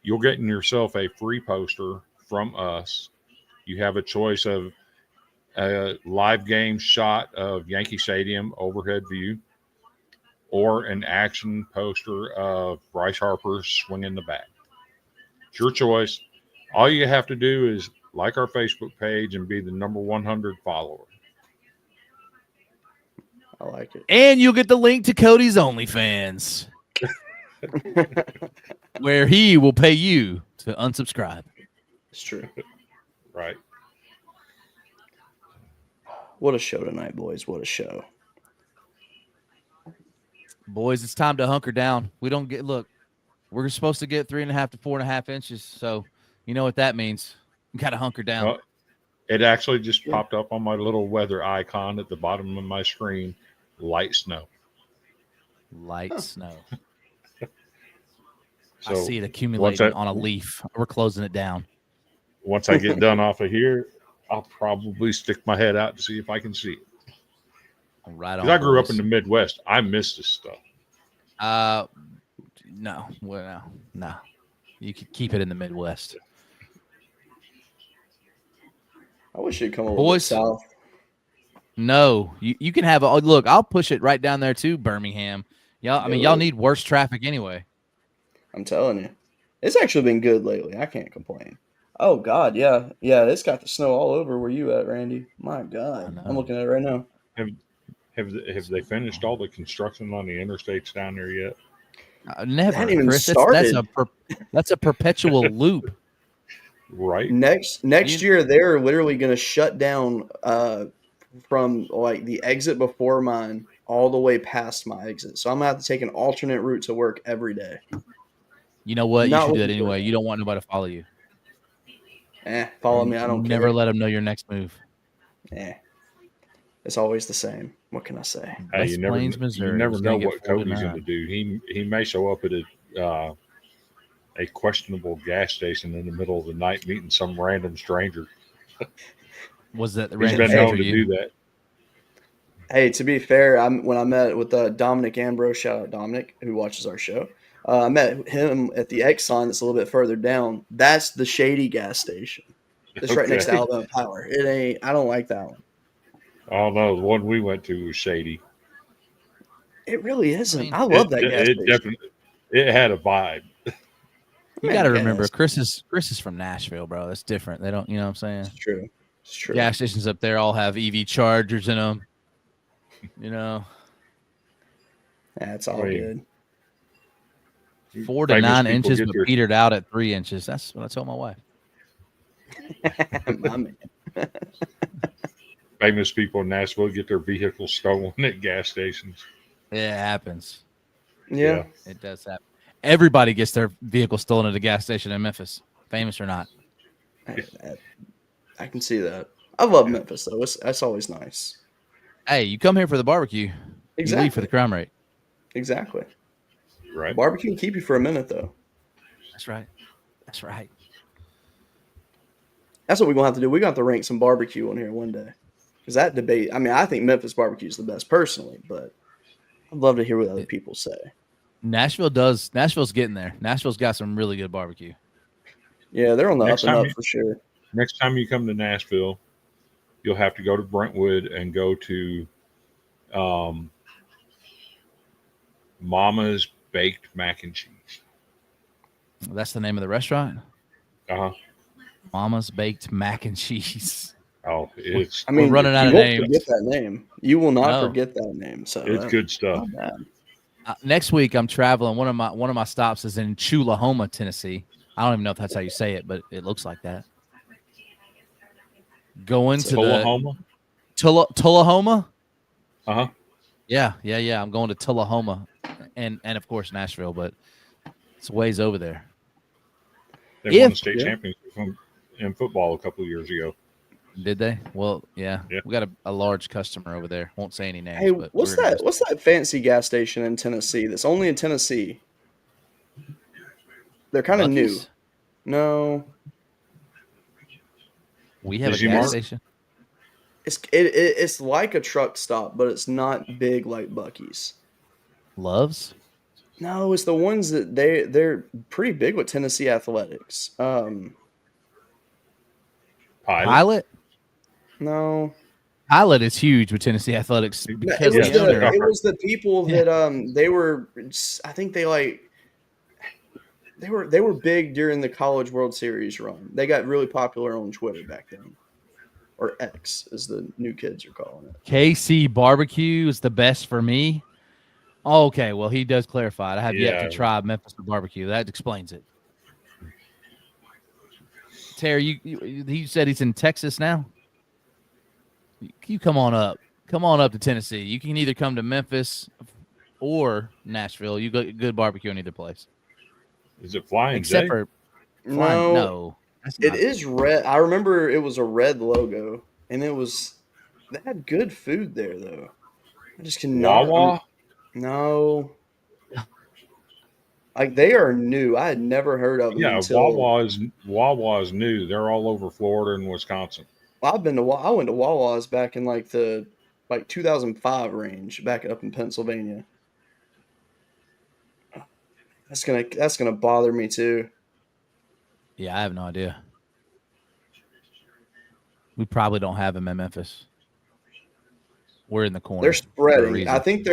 you'll get yourself a free poster from us. You have a choice of a live game shot of Yankee Stadium overhead view, or an action poster of Bryce Harper swinging the bat. It's your choice. All you have to do is like our Facebook page and be the number 100 follower. I like it. And you'll get the link to Cody's OnlyFans, where he will pay you to unsubscribe. It's true. Right. What a show tonight, boys. What a show. Boys, it's time to hunker down. We're supposed to get 3.5 to 4.5 inches. So you know what that means. We got to hunker down. Well, it actually just popped up on my little weather icon at the bottom of my screen. light snow. Light snow. So I see it once accumulating I, on a leaf. We're closing it down. once I get done off of here, I'll probably stick my head out to see if I can see it. Right Because on. I grew up in boys. the Midwest. I miss this stuff. No. Well, no. You could keep it in the Midwest. I wish you'd come a little bit Boys, south. no. You can have look, I'll push it right down there to Birmingham. Y'all, I mean, y'all Really? need worse traffic anyway. I'm telling you, it's actually been good lately. I can't complain. Oh God, yeah, yeah. It's got the snow all over where you at, Randy. My God, know. I'm looking at it right now. Have they finished all the construction on the interstates down there yet? Never, Hadn't even Chris. started. That's a perpetual loop. Right. Next year, they're literally going to shut down from like the exit before mine all the way past my exit. So I'm gonna have to take an alternate route to work every day. You know what? You Not should do it looking forward anyway. to You don't want nobody to follow you. Follow me. I don't Never care. let them know your next move. It's always the same. What can I say? Hey, West you never Plains, Missouri. know is gonna get what Cody's going 49. to do. He may show up at a questionable gas station in the middle of the night, meeting some random stranger. Was that the He's random been stranger known to you? do that. Hey, to be fair, when I met with Dominic Ambrose, shout out Dominic, who watches our show. I met him at the Exxon that's a little bit further down. That's the shady gas station. It's right next to Okay. Alabama Power. It ain't. I don't like that one. Oh no, the one we went to was shady. It really isn't. I mean, I love that gas It station. definitely had a vibe. You Man, got to gas. remember, Chris is from Nashville, bro. It's different. They don't, you know what I'm saying? It's true. It's true. Gas stations up there all have EV chargers in them. You know, Yeah, it's all I mean, good. 4 to famous 9 people inches, get but their- petered out at 3 inches. That's what I told my wife. My man. Famous people in Nashville get their vehicles stolen at gas stations. It happens. Yeah, It does happen. Everybody gets their vehicle stolen at a gas station in Memphis, famous or not. I can see that. I love Memphis though. That's always nice. Hey, you come here for the barbecue. You leave for the crime rate. Exactly. Right. Barbecue can keep you for a minute though. That's right. That's right. That's what we're gonna have to do. We're gonna have to rank some barbecue on here one day. Because that debate, I mean, I think Memphis barbecue is the best personally, but I'd love to hear what other people say. Nashville's getting there. Nashville's got some really good barbecue. Yeah, they're on the Next up and time up for sure. Next time you come to Nashville, you'll have to go to Brentwood and go to Mama's Baked Mac and Cheese. That's the name of the restaurant. Uh-huh. Mama's Baked Mac and Cheese. Oh, it's I mean, We're running out you of won't names. forget that name. You will not No. forget that name. So it's good stuff. not bad. Next week I'm traveling. One of my stops is in Tullahoma, Tennessee. I don't even know if that's how you say it, but it looks like that. Going to Tullahoma? Tullahoma. Uh-huh. Yeah. I'm going to Tullahoma, and of course Nashville, but it's ways over there. They won the state championship in football a couple of years ago. Did they? Well, yeah. Yeah. We got a large customer over there. Won't say any names. Hey, but what's that fancy gas station in Tennessee that's only in Tennessee? They're kind of new. Buc-ee's? No, We have a Digi gas Mart? station. it's like a truck stop, but it's not big like Buc-ee's. Loves? No, it's the ones that they're pretty big with Tennessee athletics. Pilot? No, Pilot is huge with Tennessee athletics because it the owner. was the people that they were. I think they were big during the College World Series run. They got really popular on Twitter back then, or X as the new kids are calling it. KC barbecue is the best for me. Oh, okay, well he does clarify it. I have yet to try Memphis barbecue. That explains it. Terry, you said he's in Texas now. You come on up. Come on up to Tennessee. You can either come to Memphis or Nashville. You got good barbecue in either place. Is it Flying Except J? for No, that's it not- is red. I remember it was a red logo, and they had good food there though. I just cannot. Wawa? No. Like they are new. I had never heard of them Yeah, until Wawa is new. They're all over Florida and Wisconsin. I went to Wawa's back in like the 2005 range, back up in Pennsylvania. That's gonna bother me too. Yeah, I have no idea. We probably don't have them in Memphis. We're in the corner. They're for a spreading. reason. I think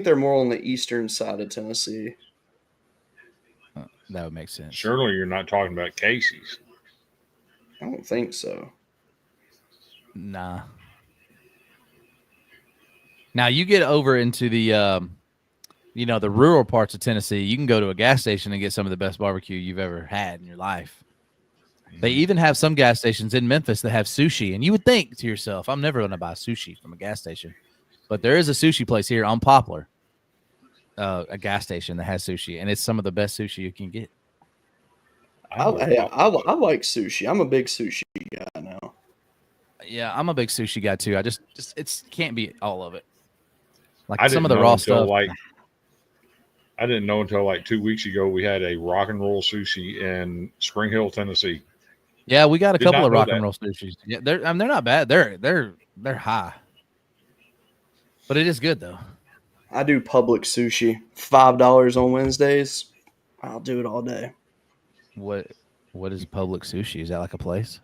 they're more on the eastern side of Tennessee. That would make sense. Surely you're not talking about Casey's. I don't think so. Nah. Now you get over into the the rural parts of Tennessee, you can go to a gas station and get some of the best barbecue you've ever had in your life. They even have some gas stations in Memphis that have sushi, and you would think to yourself, I'm never going to buy sushi from a gas station. But there is a sushi place here on Poplar, a gas station that has sushi, and it's some of the best sushi you can get. I like sushi. I'm a big sushi guy now. Yeah, I'm a big sushi guy too. I just it can't be all of it. Like I some of didn't the know raw until, stuff. I didn't know until like 2 weeks ago we had a rock and roll sushi in Spring Hill, Tennessee. Yeah, we got a Did couple not of know rock that. and roll sushis. Yeah, they're not bad. They're high, but it is good though. I do Public sushi. $5 on Wednesdays. I'll do it all day. What is Public Sushi? Is that like a place?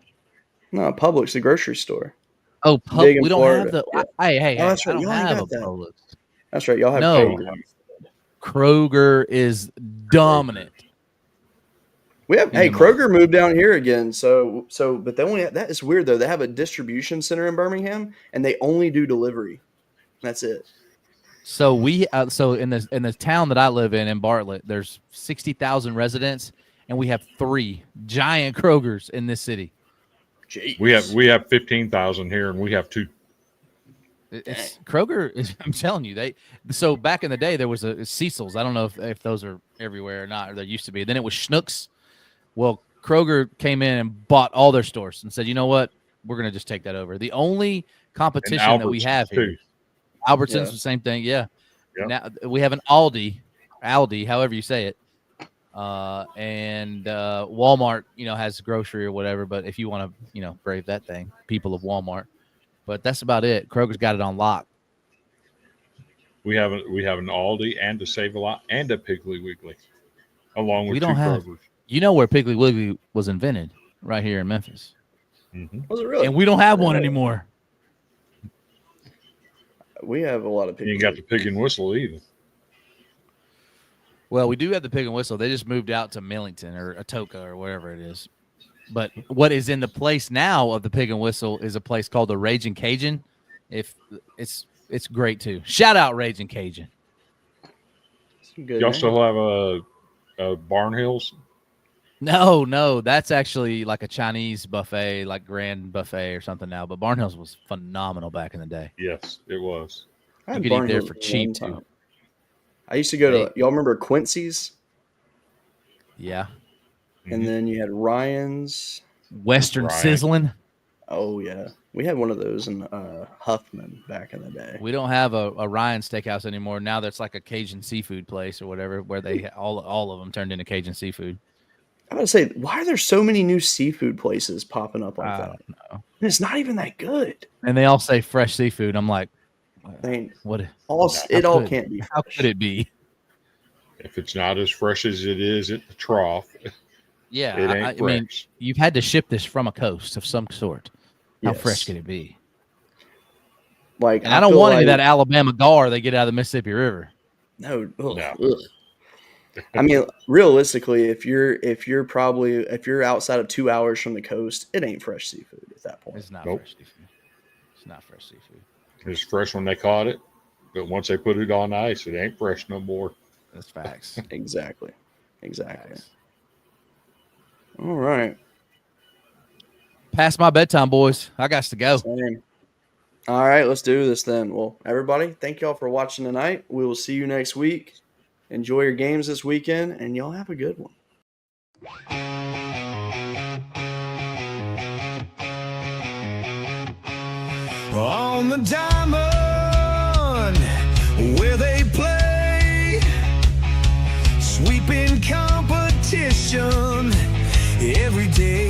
No, Publix, the grocery store. Oh, Big in we don't Florida. have the. Yeah. Hey, Oh, that's I right. don't Y'all ain't have a got that. Publix. That's right. Y'all have No. Kroger. Kroger is dominant. We have Yeah, Kroger moved down here again. So but they only that is weird though. They have a distribution center in Birmingham and they only do delivery. That's it. So in the town that I live in Bartlett, there's 60,000 residents, and we have 3 giant Krogers in this city. Jeez. We have 15,000 here, and we have 2. Kroger is. I'm telling you, So back in the day, there was a Cecil's. I don't know if those are everywhere or not, or there used to be. Then it was Schnucks. Well, Kroger came in and bought all their stores and said, you know what, we're going to just take that over. The only competition that we have here, too. Albertsons, the same thing. Yeah. Yep. Now we have an Aldi, however you say it. And Walmart, has grocery or whatever. But if you want to, brave that thing, people of Walmart. But that's about it. Kroger's got it on lock. We have an Aldi and a Save-A-Lot and a Piggly Wiggly, along with We 2 don't have- Krogers. You know where Piggly Wiggly was invented? Right here in Memphis. Mm-hmm. Was it really? And we don't have one anymore. We have a lot of people. You ain't got the Pig and Whistle either. Well, we do have the Pig and Whistle. They just moved out to Millington or Atoka or wherever it is. But what is in the place now of the Pig and Whistle is a place called the Raging Cajun. If it's great too. Shout out Raging Cajun. Good Y'all name. still have a Barn Hills? No, that's actually like a Chinese buffet, like Grand Buffet or something now. But Barnhills was phenomenal back in the day. Yes, it was. I You had could eat Barn there Hills for one cheap time. too. I used to go to y'all remember Quincy's? Yeah. And then you had Ryan's. Western Right. Sizzling. Oh yeah. We had one of those in Huffman back in the day. We don't have a Ryan Steakhouse anymore. Now that's like a Cajun seafood place or whatever, where they all of them turned into Cajun seafood. I'm gonna say, why are there so many new seafood places popping up like I that? don't know. And it's not even that good. And they all say fresh seafood. I'm like, I mean, what? it all could- can't be. How could it be? If it's not as fresh as it is at the trough, Yeah, it ain't I fresh. mean, you've had to ship this from a coast of some sort. How Yes. fresh could it be? Like, And I don't feel want any of like- that Alabama gar they get out of the Mississippi River. No. Ugh, No. ugh. I mean, realistically, if you're outside of 2 hours from the coast, it ain't fresh seafood at that point. It's not Nope. fresh seafood. It's not fresh seafood. It's fresh when they caught it, but once they put it on ice, it ain't fresh no more. That's facts. Exactly. Facts. All right. Past my bedtime, boys. I got to go. Same. All right, let's do this then. Well, everybody, thank y'all for watching tonight. We will see you next week. Enjoy your games this weekend, and y'all have a good one. On the diamond where they play, sweeping competition every day.